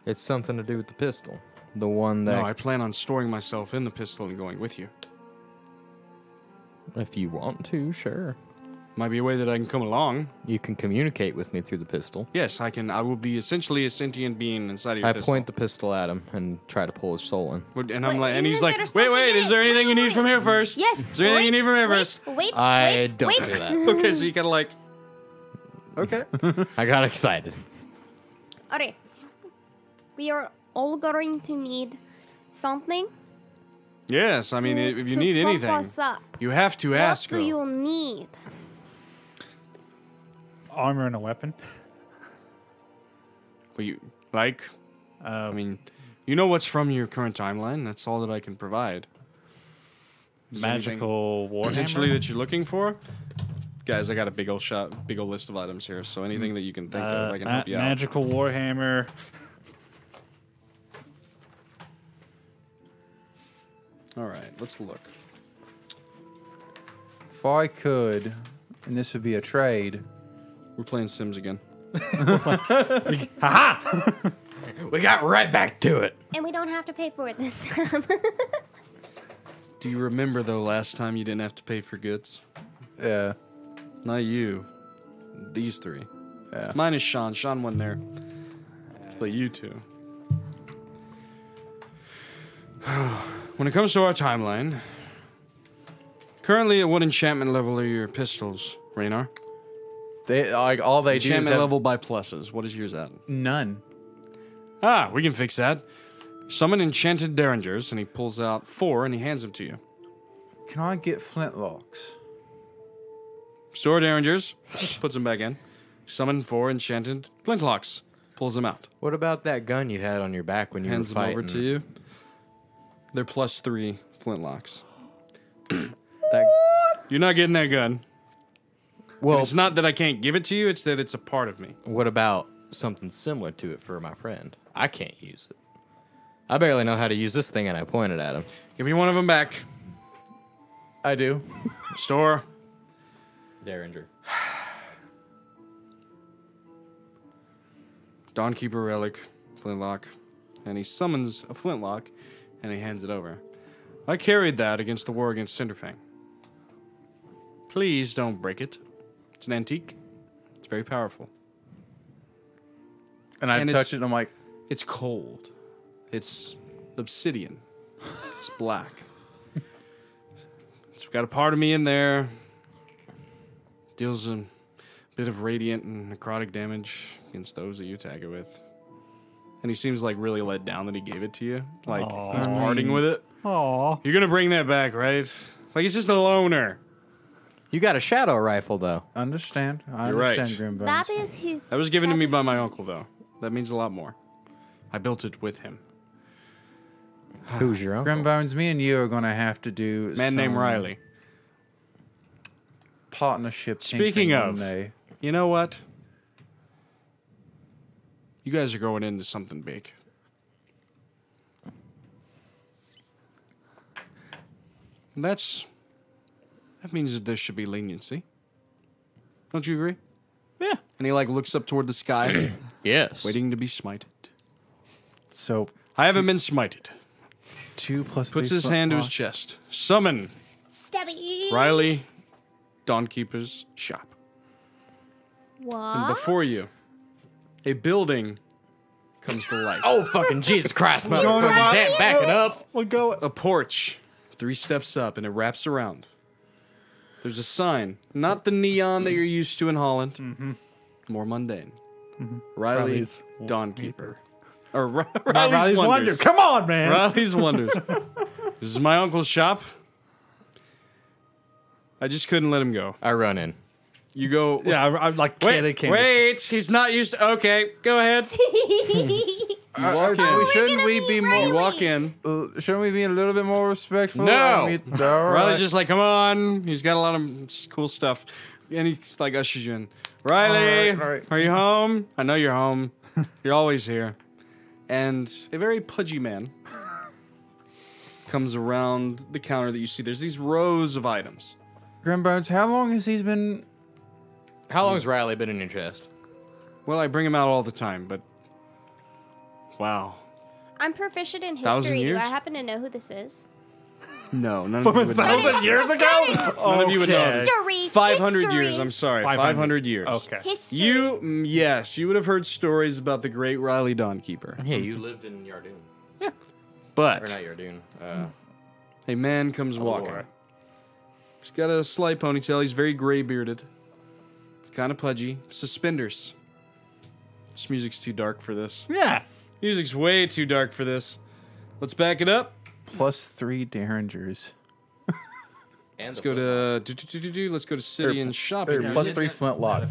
It's something to do with the pistol. The one that... No, I plan on storing myself in the pistol and going with you. If you want to, sure. Might be a way that I can come along. You can communicate with me through the pistol. Yes, I can. I will be essentially a sentient being inside of your pistol. I point the pistol at him and try to pull his soul in. And I'm Wait, like, and he's isn't like, there wait, something is in there it? anything you need Wait. from here first? Yes. Is there anything you need from here first? Wait, I don't wait. do that. Okay, so you kind of like, okay. I got excited. Okay. We are all going to need something. Yes, I mean, to- if you to need pump anything, us up. you have to ask. What do girl. you need? Armor and a weapon. But you like? I mean, you know what's from your current timeline. That's all that I can provide. Is there anything Magical potentially warhammer. that you're looking for, guys. I got a big old list of items here. So anything that you can think of, I can help you out. Magical warhammer. All right, let's look. If I could, and this would be a trade. We're playing Sims again. We got right back to it. And we don't have to pay for it this time. Do you remember though last time you didn't have to pay for goods? Yeah. Not you. These three. Yeah. Mine is Shawn. Shawn won there. But you two. When it comes to our timeline, currently at what enchantment level are your pistols, Rannar? They like all they do is Enchantment have level by pluses. What is yours at? none. Ah, we can fix that. Summon enchanted derringers, and he pulls out 4 and he hands them to you. Can I get flintlocks? Store derringers, puts them back in. Summon 4 enchanted flintlocks, pulls them out. What about that gun you had on your back when you Hands were them fighting? over to you. They're +3 flintlocks. That, You're not getting that gun. well, And it's not that I can't give it to you, it's that it's a part of me. what about something similar to it for my friend? I can't use it. I barely know how to use this thing, and I pointed at him. Give me one of them back. I do. Store. Derringer. Dawnkeeper relic, flintlock. And he summons a flintlock, and he hands it over. I carried that against the war against Cinderfang. Please don't break it. It's an antique. It's very powerful. And I And touch it's- it and I'm like, It's cold. It's obsidian. It's black. It's got a part of me in there. Deals a bit of radiant and necrotic damage against those that you attack it with. And he seems like really let down that he gave it to you. Like he's parting with it. Aw. You're gonna bring that back, right? Like he's just a loner. You got a shadow rifle, though. understand. I You're right. understand, Grimbones. That is his. That was given to that me is by my his- uncle, though. That means a lot more. I built it with him. Who's your uncle? Grimbones, me and you are going to have to do Man named some Riley. partnership. Speaking tinkering of- one day. You know what? You guys are going into something big. And that means that there should be leniency. Don't you agree? Yeah. And he like looks up toward the sky, Yes. waiting to be smited. So I haven't been smited. 2 plus Puts 3 his hand to his flintlocks. chest. Summon Stabby. Riley, Dawnkeeper's shop. What? And before you, a building comes to light. Oh, fucking Jesus Christ, motherfucker. Damn, back it up. We'll go. A porch, 3 steps up, and it wraps around. There's a sign, not the neon that you're used to in Holland, more mundane. Riley's Dawnkeeper. Or Riley's Wonders. Come on, man. Riley's Wonders. This is my uncle's shop. I just couldn't let him go. I run in. You go. Yeah, I'm like, Wait, he's not used to. Okay, go ahead. Walk in. Shouldn't we be more? You walk in. Shouldn't we be a little bit more respectful? No. Riley's just like, come on. He's got a lot of cool stuff. And he's like ushers you in. Riley, All right. are you home? I know you're home. You're always here. And a very pudgy man comes around the counter that you see. There's these rows of items. Grimbones, how long has he been? How long has Riley been in your chest? Well, I bring him out all the time, but wow. I'm proficient in 1,000 history. Do years? I happen to know who this is? No, none From of you would know. 1,000 years ago? None of you would know. History. 500 history. years, I'm sorry. 500. 500 years. Okay. History. Yes, you would have heard stories about the great Riley Dawnkeeper. Yeah, you lived in Yardoon. Or But not Yardoon. a man comes walking. Allure. He's got a slight ponytail. He's very gray bearded. Kind of pudgy. Suspenders. This music's too dark for this. Yeah. Music's way too dark for this. Let's back it up. +3 derringers. Let's go to let's go to city and shopping. +3 flintlock.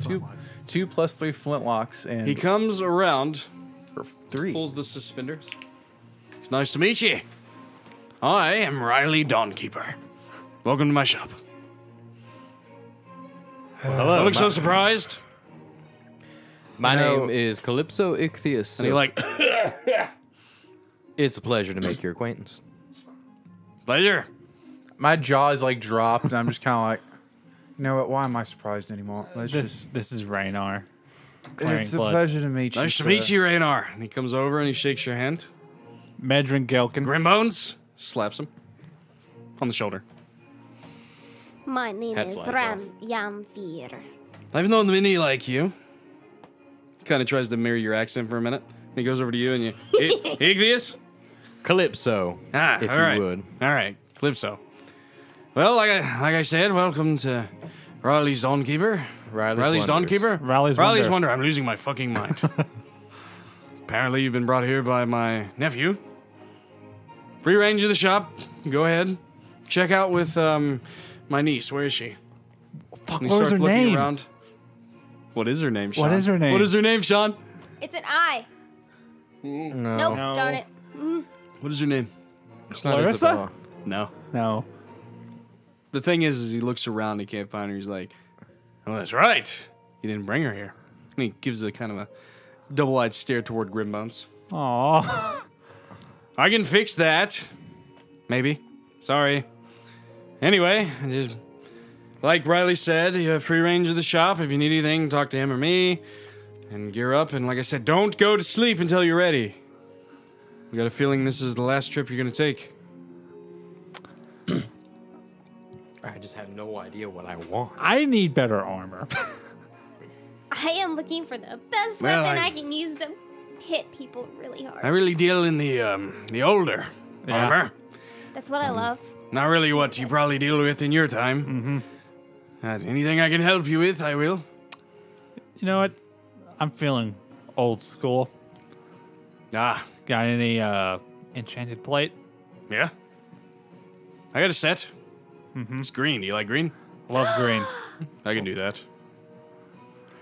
Two +3 flintlocks and He comes around, or 3. pulls the suspenders. It's nice to meet you. I am Riley Dawnkeeper. Welcome to my shop. Hello. I look so surprised. My No. name is Kalypso Ichthyus. And he like, It's a pleasure to make your acquaintance. pleasure. My jaw is like dropped, and I'm just kind of like, you know what? Why am I surprised anymore? Let's just. This is Rannar. It's a blood. pleasure to meet you. Nice to sir. meet you, Rannar. And he comes over and he shakes your hand. Medrin Gelkin. Grimbones slaps him on the shoulder. My name Head is flies Jamfyr. I've known many like you. Kind of tries to mirror your accent for a minute. He goes over to you and you, Ichthyus? Calypso, Ah, if all you right. would. All right, Kalypso. Well, like I said, welcome to Riley's Dawnkeeper. Riley's Wonders. Dawnkeeper? Riley's Riley's Wonder. Wonder. I'm losing my fucking mind. Apparently, you've been brought here by my nephew. Free range of the shop. Go ahead. Check out with my niece. Where is she? Fuck, And he what was starts her looking name? around. What is her name, Shawn? What is her name? What is her name, Shawn? It's an I. No. Nope, No. darn it. What is her name? It's not Clarissa? Isabella. No. No. The thing is he looks around, he can't find her. He's like, oh, that's right. You didn't bring her here. And he gives a kind of a double-eyed stare toward Grimbones. Aw. I can fix that. Maybe. Sorry. Anyway, just like Riley said, you have free range of the shop. If you need anything, talk to him or me. And gear up. And like I said, don't go to sleep until you're ready. I got a feeling this is the last trip you're going to take. I just have no idea what I want. I need better armor. I am looking for the best Well, weapon I- I can use to hit people really hard. I really deal in the older Yeah. armor. That's what I love. Not really what you probably deal with in your time. Anything I can help you with, I will. You know what? I'm feeling old school. Ah, Got any enchanted plate? yeah. I got a set. It's green. Do you like green? Love green. I can do that.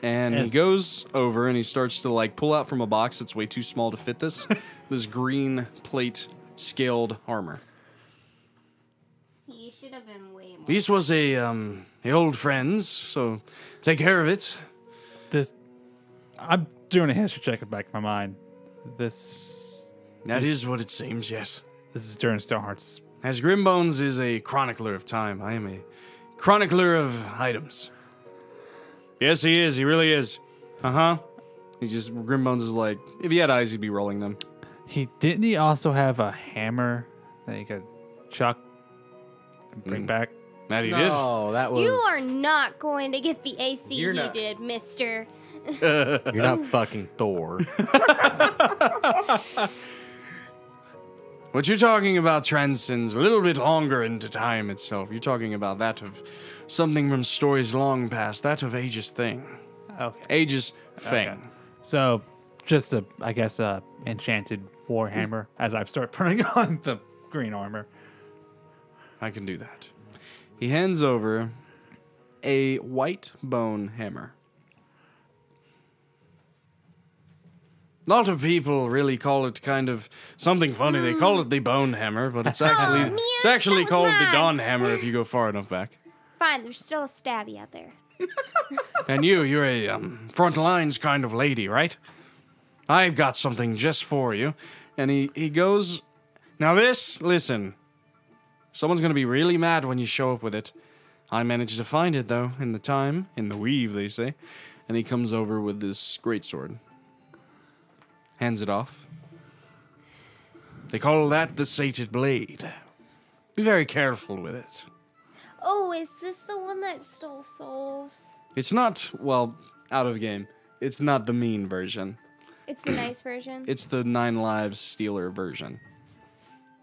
And he goes over and he starts to like pull out from a box that's way too small to fit this green plate scaled armor. See, you should have been way more. This was a old friends, so take care of it. This. I'm doing a history check in the back of my mind. This That is what it seems, yes. is during Stoneheart's. As Grimbones is a chronicler of time, I am a chronicler of items. Yes, he is. He really is. Uh-huh. Grimbones is like, if he had eyes, he'd be rolling them. Didn't he also have a hammer that he could chuck and bring back? That he did. No, that was. You are not going to get the AC You're you not- did, mister. You're not fucking Thor. What you're talking about transcends a little bit longer into time itself. You're talking about that of something from stories long past, that of Aegis Thing. Okay. Aegis Thing. Okay. So, just I guess, enchanted warhammer as I start putting on the green armor. I can do that. He hands over a white bone hammer. A lot of people really call it kind of something funny. They call it the bone hammer, but it's actually man, it's actually that was called the mine. dawn hammer if you go far enough back. Fine, there's still a stabby out there. And you're a front lines kind of lady, right? I've got something just for you. And he goes, now this, listen, someone's going to be really mad when you show up with it. I managed to find it, though, in the weave, they say. And he comes over with this greatsword. Hands it off. They call that the Sated Blade. Be very careful with it. Oh, is this the one that stole souls? It's not, well, out of game. It's not the mean version. It's the nice version. It's the 9 lives stealer version.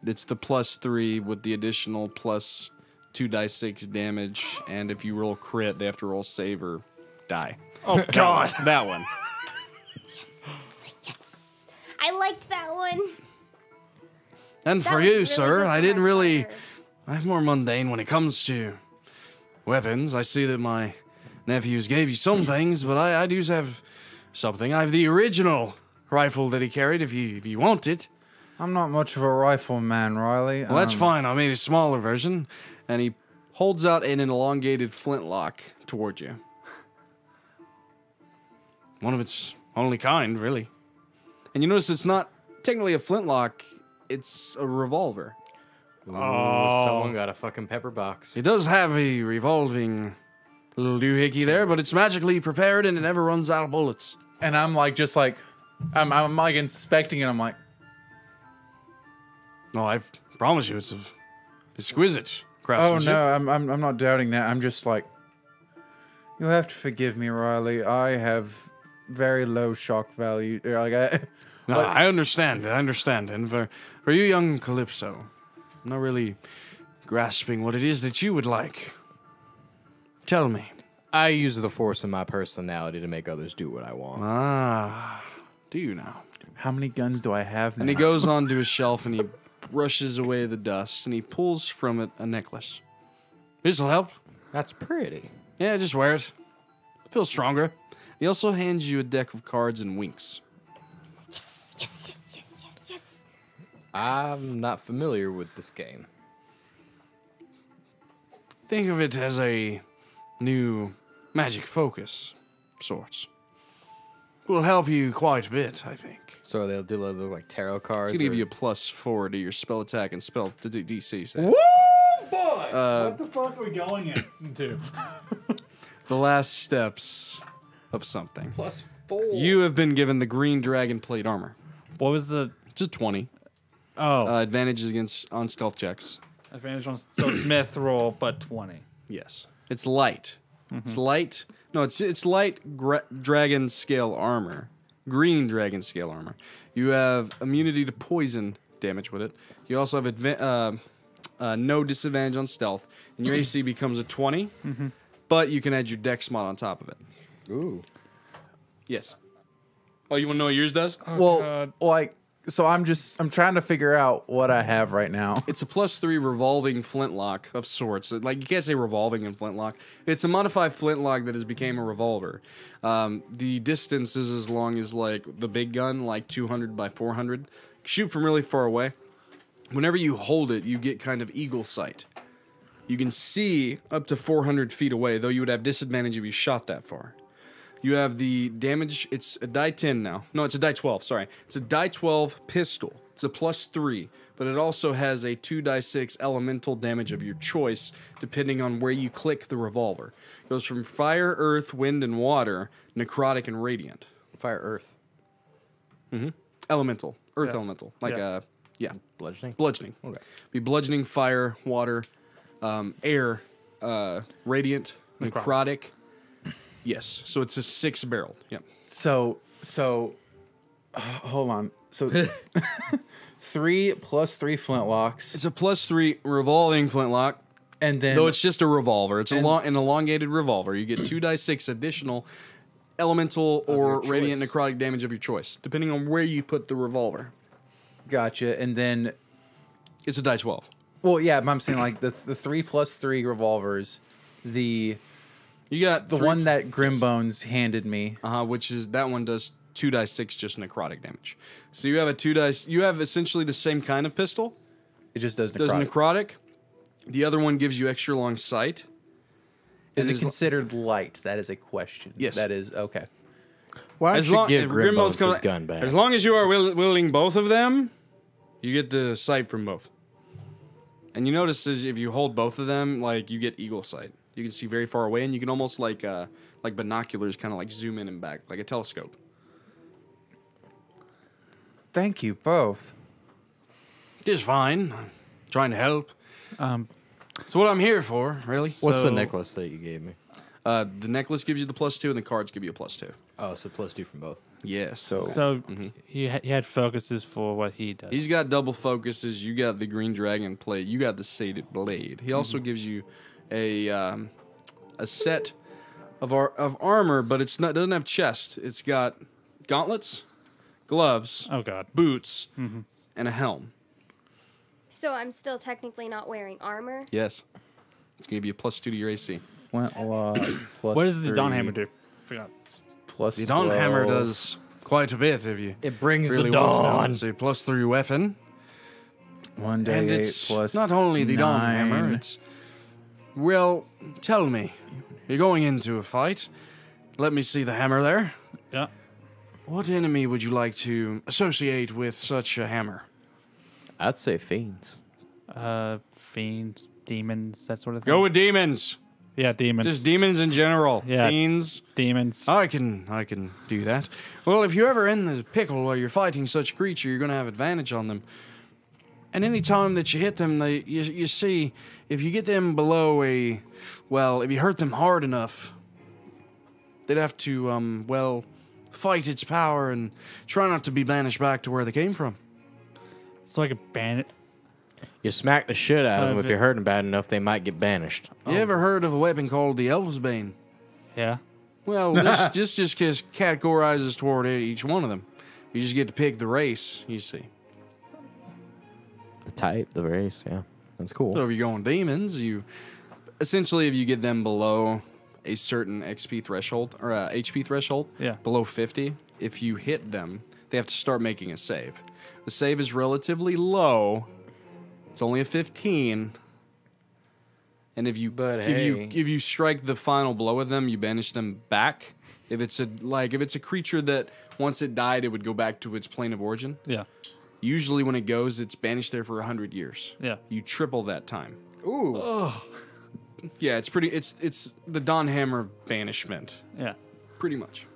It's the +3 with the additional plus 2d6 damage, and if you roll crit, they have to roll save or die. Oh, God. That one. I liked that one. And That for was you, really sir, good I for didn't my really... fire. I'm more mundane when it comes to weapons. I see that my nephews gave you some things, but I do have something. I have the original rifle that he carried, if you want it. I'm not much of a rifleman, Riley. Well, that's fine. I made a smaller version. And he holds out an elongated flintlock toward you. One of its only kind, really. And you notice it's not technically a flintlock, it's a revolver. Ooh, someone got a fucking pepper box. It does have a revolving little doohickey there, but it's magically prepared and it never runs out of bullets. And I'm like, just like, I'm like inspecting it. I'm like, No, I promise you, it's exquisite oh craftsmanship. no, I'm not doubting that. I'm just like, you'll have to forgive me, Riley. I have very low shock value. Like, No, I understand. And for you, young Kalypso, I'm not really grasping what it is that you would like. Tell me. I use the force of my personality to make others do what I want. Ah, do you now? how many guns do I have now? And he goes onto his shelf and he brushes away the dust and he pulls from it a necklace. This'll help. That's pretty. Yeah, just wear it. Feel stronger. He also hands you a deck of cards and winks. Yes. I'm not familiar with this game. Think of it as a new magic focus, sorts. Will help you quite a bit, I think. So they'll do look like tarot cards. It's gonna give or- you a +4 to your spell attack and spell DC. So. Woo, boy! What the fuck are we going into? The last steps of something. +4. You have been given the green dragon plate armor. What was the... It's a 20. Oh, Advantage on stealth checks. advantage on... So it's myth roll, but 20. Yes. It's light. It's light. No, it's light dragon scale armor. Green dragon scale armor. You have immunity to poison damage with it. You also have no disadvantage on stealth. And your AC becomes a 20. But you can add your dex mod on top of it. Ooh. Yes. Oh, you want to know what yours does? Well, God. like, so I'm trying to figure out what I have right now. It's a +3 revolving flintlock of sorts. Like, you can't say revolving in flintlock. It's a modified flintlock that has became a revolver. The distance is as long as, like, the big gun, like 200 by 400. Shoot from really far away. Whenever you hold it, you get kind of eagle sight. You can see up to 400 feet away, though you would have disadvantage if you shot that far. You have the damage, it's a die 10 now. No, it's a die 12, sorry. It's a die 12 pistol. It's a +3, but it also has a 2d6 elemental damage of your choice, depending on where you click the revolver. It goes from fire, earth, wind, and water, necrotic, and radiant. Fire, earth, Elemental. Earth Yeah. elemental. Like, yeah. bludgeoning. Bludgeoning. Okay. Be bludgeoning, fire, water, air, radiant, necrotic, Yes. So it's a 6-barreled. Yep. So, hold on. So, 3 plus 3 flintlocks, It's a +3 revolving flintlock. and then Though it's just a revolver. It's an elongated revolver. You get 2d6 additional elemental or your radiant choice. necrotic damage of your choice, depending on where you put the revolver. gotcha, and then It's a die 12. well, yeah, but I'm saying like the 3 plus 3 revolvers, the You got one that Grimbones handed me. which is that one does 2d6 just necrotic damage. So you have a 2 dice. You have essentially the same kind of pistol. It just does Does necrotic. necrotic. The other one gives you extra long sight. Is and it considered light? That is a question. Yes. That is okay. Why don't As you long give if Grimbones Grimbones his gun back? As long as you are wielding both of them, you get the sight from both. And you notice is if you hold both of them, like you get eagle sight. You can see very far away, and you can almost like binoculars, kind of like zoom in and back, like a telescope. Thank you both. Just fine. I'm trying to help. Um, It's what I'm here for, really. What's the So- necklace that you gave me? The necklace gives you the +2, and the cards give you a +2. Oh, so +2 from both. Yes. so he had focuses for what he does. He's got double focuses. You got the green dragon plate. You got the sated blade. He also gives you a set of armor, but doesn't have chest. It's got gauntlets, gloves, Oh God. boots, and a helm. So I'm still technically not wearing armor. Yes. It's gonna give you a +2 to your AC. Flintlock plus What does the 3 Dawn Hammer do? Forgot. Plus The Dawn Hammer 12. does quite a bit if you It brings really the want to know. dawn. It's a +3 weapon. 1d8 And it's plus not only the Dawn 9. Hammer, it's... Well, tell me. You're going into a fight. Let me see the hammer there. Yeah. What enemy would you like to associate with such a hammer? I'd say fiends. Fiends, demons, that sort of thing. Go with demons. Yeah, demons. Just demons in general. Yeah. Fiends. demons. I can do that. Well, if you're ever in the pickle while you're fighting such a creature, you're going to have advantage on them. And any time that you hit them, you see, if you get them below if you hurt them hard enough, they'd have to, fight its power and try not to be banished back to where they came from. It's like a bandit. You smack the shit out of them. If If you hurt them bad enough, they might get banished. You ever heard of a weapon called the Elf's Bane? Yeah. Well, this just categorizes toward each one of them. You just get to pick the race, you see. The type, the race, yeah. That's cool. So if you're going demons, essentially if you get them below a certain XP threshold or HP threshold, Yeah. below 50, if you hit them, they have to start making a save. The save is relatively low. It's only a 15. And if you if you strike the final blow with them, you banish them back. If it's a creature that once it died, it would go back to its plane of origin. Yeah. Usually when it goes, it's banished there for 100 years. Yeah. You triple that time. Ooh. Yeah, it's pretty. It's the Dawn Hammer banishment, Yeah. pretty much.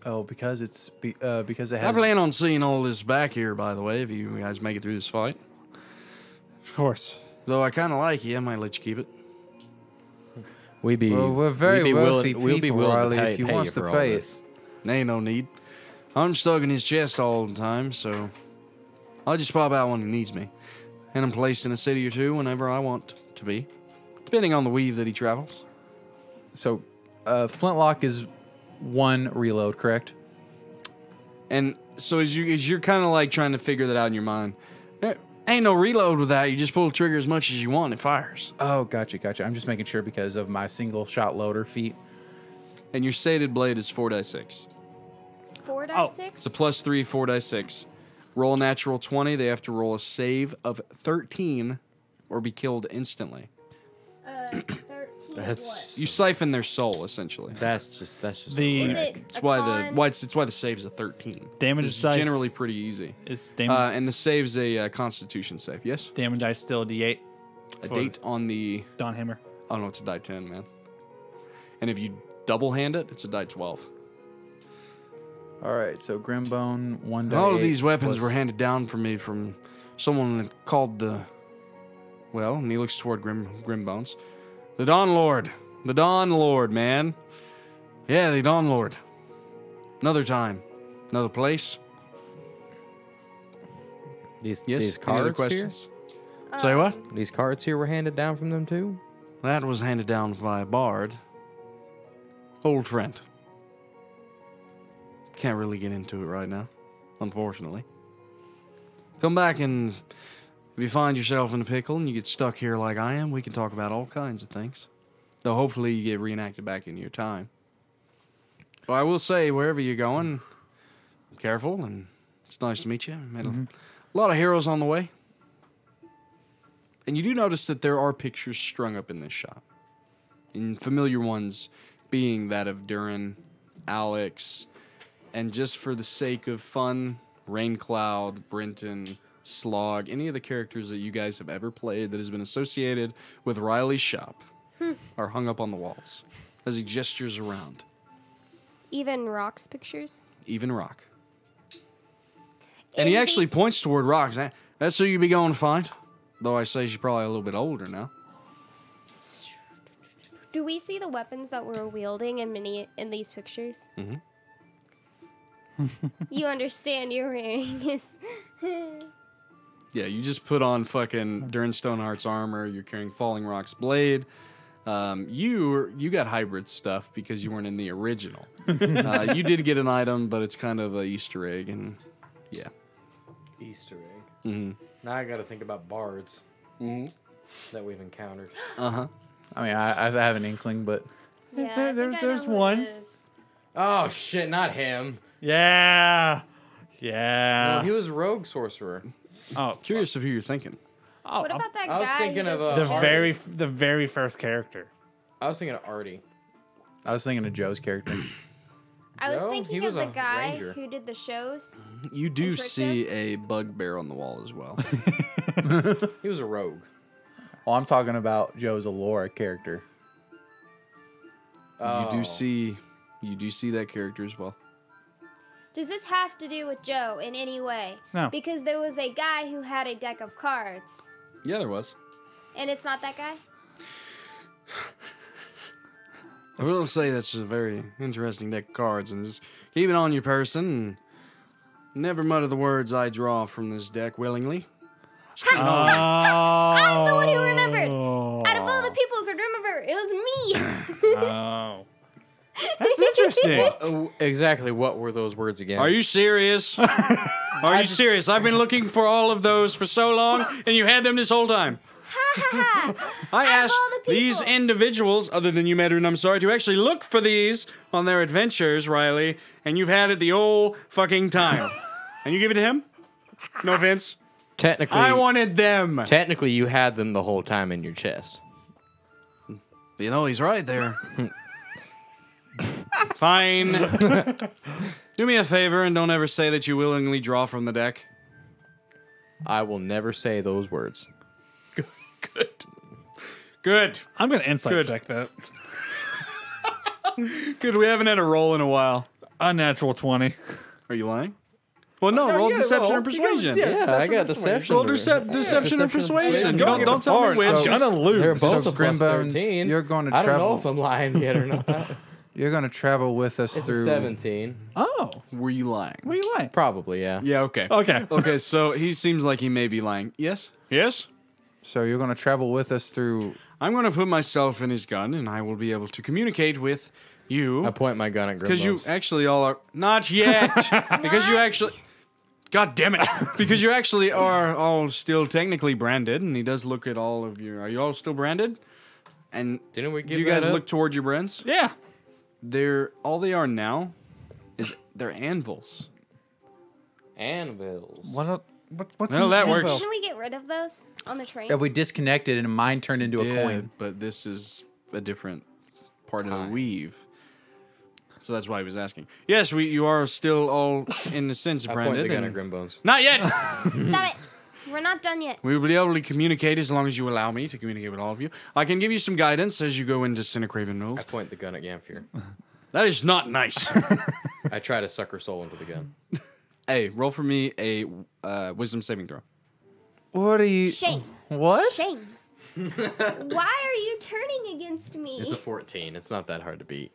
Oh, because because it I has plan on seeing all this back here, by the way, if you guys make it through this fight. Of course. Though I kind of like you, I might let you keep it. We'd be. Well, we're very we'd be wealthy willing, we'll be people, willing Riley, to pay, if he pay wants you to for all pay it. this. Ain't no need. I'm stuck in his chest all the time, so I'll just pop out when he needs me. And I'm placed in a city or two whenever I want to be, depending on the weave that he travels. So, flintlock is 1 reload, correct? And so as you're kind of like trying to figure that out in your mind, there ain't no reload with that. You just pull the trigger as much as you want, it fires. Oh, gotcha. I'm just making sure because of my single shot loader feat. And your sated blade is 4d6. 4d6? It's a +3, 4d6. Roll a natural 20. They have to roll a save of 13 or be killed instantly. 13 That's- You siphon their soul, essentially. That's just. The Is it It's a why con? it's why the save's a 13. Damage It's dice- generally pretty easy. It's damage. And the save's a Constitution save. Yes, Damage dice still D8. a For date on the. Dawn Hammer. I don't know. It's a die 10, man. And if you double hand it, it's a die 12. All right, so Grimbone, 1 All of these weapons were handed down for me from someone called the. Well, and he looks toward Grimbones. The Dawn Lord. The Dawn Lord, man. Yeah, the Dawn Lord. Another time. Another place. These Yes? Any cards other here? questions? Say what? These cards here were handed down from them too? That was handed down by a bard. Old friend. Can't really get into it right now, unfortunately. Come back and if you find yourself in a pickle and you get stuck here like I am, we can talk about all kinds of things. Though hopefully you get reenacted back in your time. But I will say, wherever you're going, careful, and it's nice to meet you. Met a lot of heroes on the way. And you do notice that there are pictures strung up in this shop. And familiar ones being that of Durin, Alex, and just for the sake of fun, Raincloud, Brenton, Slog, any of the characters that you guys have ever played that has been associated with Riley's shop are hung up on the walls as he gestures around. Even Rock's pictures? Even Rock. And he actually points toward Rock. That's who you be going to find. Though I say she's probably a little bit older now. Do we see the weapons that we're wielding in these pictures? Mm-hmm. You understand you're wearing this. Yeah, you just put on fucking Durin Stoneheart's armor. You're carrying Falling Rock's blade. You got hybrid stuff because you weren't in the original. You did get an item, but it's kind of an Easter egg, and yeah. Easter egg. Mm-hmm. Now I gotta think about bards that we've encountered. Uh-huh. I mean, I have an inkling, but Yeah, I think I there's know who one. it is. Oh shit, not him. Yeah. No, Yeah. he was a rogue sorcerer. Oh, Curious of who you're thinking. oh, What about that I was guy? thinking who of, does the shows? very first character. I was thinking of Artie. I was thinking of Joe's character. I was Joe? He thinking was of the a guy ranger. who did the shows. You do And see Trichus? a bugbear on the wall as well. He was a rogue. Well, I'm talking about Joe's Allura character. You do see that character as well. Does this have to do with Joe in any way? No. Because there was a guy who had a deck of cards, Yeah, there was. and it's not that guy? I will say that's a very interesting deck of cards, and just keep it on your person, and never mutter the words I draw from this deck willingly. I'm the one who remembered. Out of all the people who could remember, it was me. Oh. That's interesting. Exactly what were those words again? Are you serious? Are you serious? I've been looking for all of those for so long, and you had them this whole time. I asked all the people. these individuals, other than you, Medrin, I'm sorry, to actually look for these on their adventures, Riley, and you've had it the whole fucking time. And you give it to him? No offense. Technically, I wanted them. technically, you had them the whole time in your chest. You know, he's right there. Fine. Do me a favor and don't ever say that you willingly draw from the deck. I will never say those words. Good. Good. I'm gonna insight Good. check that. Good. We haven't had a roll in a while. Unnatural 20. Are you lying? Well, no. Roll deception or persuasion. Yeah, I got deception. Roll deception or persuasion. You Don't don't tell me which. I'm gonna lose. They're both So, a plus Grimbones, 13. you're going to I don't know travel. if I'm lying yet or not. You're going to travel with us It's through. a 17. Oh, Were you lying? what are you like? Probably, yeah. Yeah. Okay. Okay. Okay. So he seems like he may be lying. Yes. Yes. So you're going to travel with us through. I'm going to put myself in his gun, and I will be able to communicate with you. I point my gun at Because you Grimbones. actually all are not yet. Because you actually, God damn it! Because you actually are all still technically branded, and he does look at all of your. Are you all still branded? And Didn't we do give you guys that up? look toward your brands? Yeah. They're all they are now is they're anvils. Anvils. What's No, an that anvil? works. Can we get rid of those on the train? Yeah, we disconnected and mine turned into a Yeah, coin. but this is a different part of the Time. weave. So that's why he was asking. Yes, you are still all in a sense I point the branded. gun at and- Grimbones. Not yet. Stop it. We're not done yet. We will be able to communicate as long as you allow me to communicate with all of you. I can give you some guidance as you go into Cinecraven Mills. I point the gun at Jamfyr. That is not nice. I try to suck her soul into the gun. Hey, roll for me a wisdom saving throw. What are you. Shame. What? Shame. Why are you turning against against me. It's a 14. It's not that hard to beat.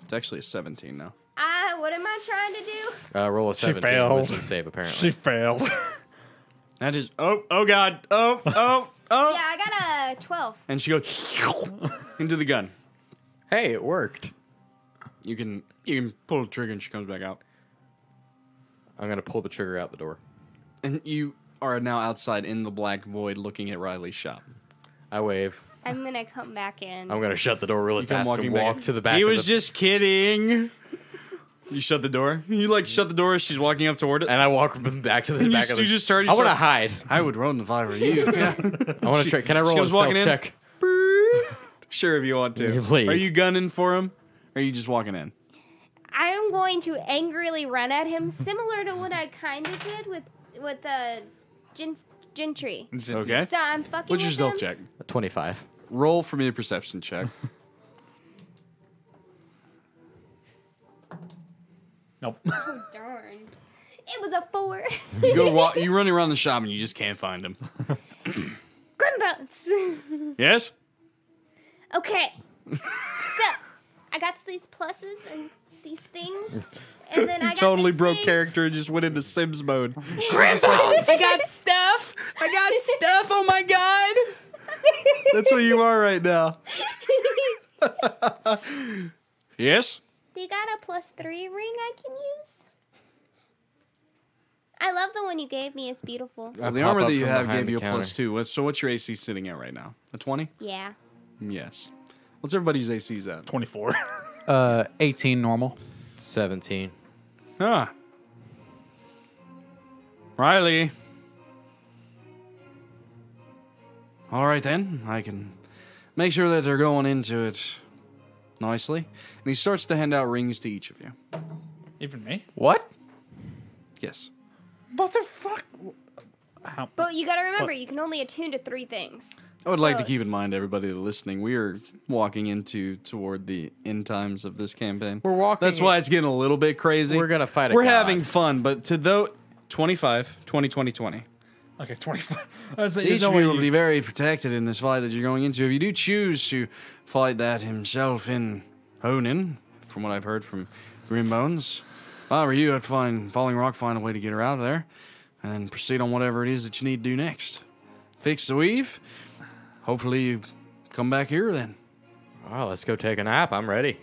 It's actually a 17 now. What am I trying to do? Roll a 17 failed. wisdom save, apparently. She failed. That is. Oh God. Oh. Yeah, I got a 12. And she goes into the gun. Hey, it worked. You can pull the trigger and she comes back out. I'm going to pull the trigger out the door. And you are now outside in the black void looking at Riley's shop. I wave. I'm gonna come back in. I'm going to shut the door really You come fast and walking walk back. to the back He of was the... just kidding. You shut the door. You like shut the door as she's walking up toward it. And I walk back to the And back of the... you just started. I want to hide. I would run if I were you. Yeah. I want to try... Can I roll a goes walking stealth in. check? Sure, if you want to. Please. Are you gunning for him? Or are you just walking in? I am going to angrily run at him, similar to what I kind of did with Gentry. Okay. So I'm fucking. What's your with stealth him. check? 25. Roll for me a perception check. Nope. Oh darn! It was a 4. You run around the shop and you just can't find him. Grimbones. Yes? Okay. So I got these pluses and these things, and then I got Totally this broke thing. character and just went into Sims mode. Grimbones. I got stuff! Oh my god! That's what you are right now. Yes? You got a +3 ring I can use? I love the one you gave me. It's beautiful. Well, the pop armor up that you from have behind gave the you a counter. +2. So what's your AC sitting at right now? A 20? Yeah. Yes. What's everybody's ACs at? 24. 18 normal. 17. Ah. Riley. All right then, I can make sure that they're going into it nicely. And he starts to hand out rings to each of you. Even me? What? Yes. Motherfuck. How? But you gotta remember, you can only attune to 3 things. I would like to So- keep in mind, everybody listening, we are walking toward the end times of this campaign. We're walking That's why it's getting a little bit crazy. We're gonna fight a We're god. having fun, but to those 25, 20, 20, 20. Okay, 25. I'd say Each there's no of way you will you- be very protected in this fight that you're going into. If you do choose to fight that himself in Honan, from what I've heard from Grimbones, if I were you, I'd find Falling Rock, find a way to get her out of there, and then proceed on whatever it is that you need to do next. Fix the weave. Hopefully you come back here then. Oh, let's go take a nap. I'm ready.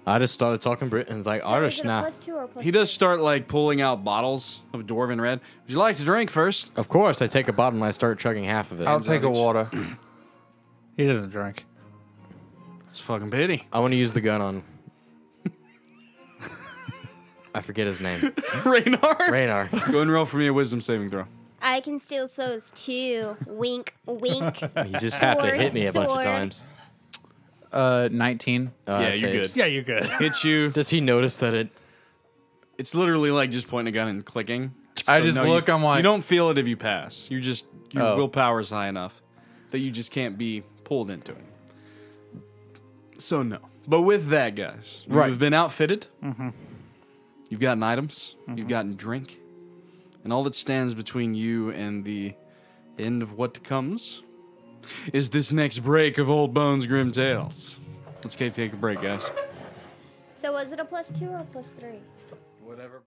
I just started talking Britain like So Irish is it a now. +2 or +3? He does start like pulling out bottles of Dwarven Red. Would you like to drink first? Of course, I take a bottle and I start chugging half of it. I'll take a water. He doesn't drink. It's a fucking pity. I want to use the gun on. I forget his name. Rannar. Rannar. Go ahead and roll for me a wisdom saving throw. I can steal souls too. Wink, wink. You just have to hit me a bunch of Sword. times. 19. Yeah, it you're saves. good. Yeah, you're good. Hits you. Does he notice that it? It's literally like just pointing a gun and clicking. I just look, You, I'm like- you don't feel it if you pass. Your Oh. willpower is high enough that you just can't be pulled into it. So no. But with that, guys, Right. you've been outfitted. Mm-hmm. You've gotten items. You've gotten drink, and all that stands between you and the end of what comes is this next break of Old Bones Grim Tales. Let's take a break, guys. So was it a +2 or a +3? Whatever.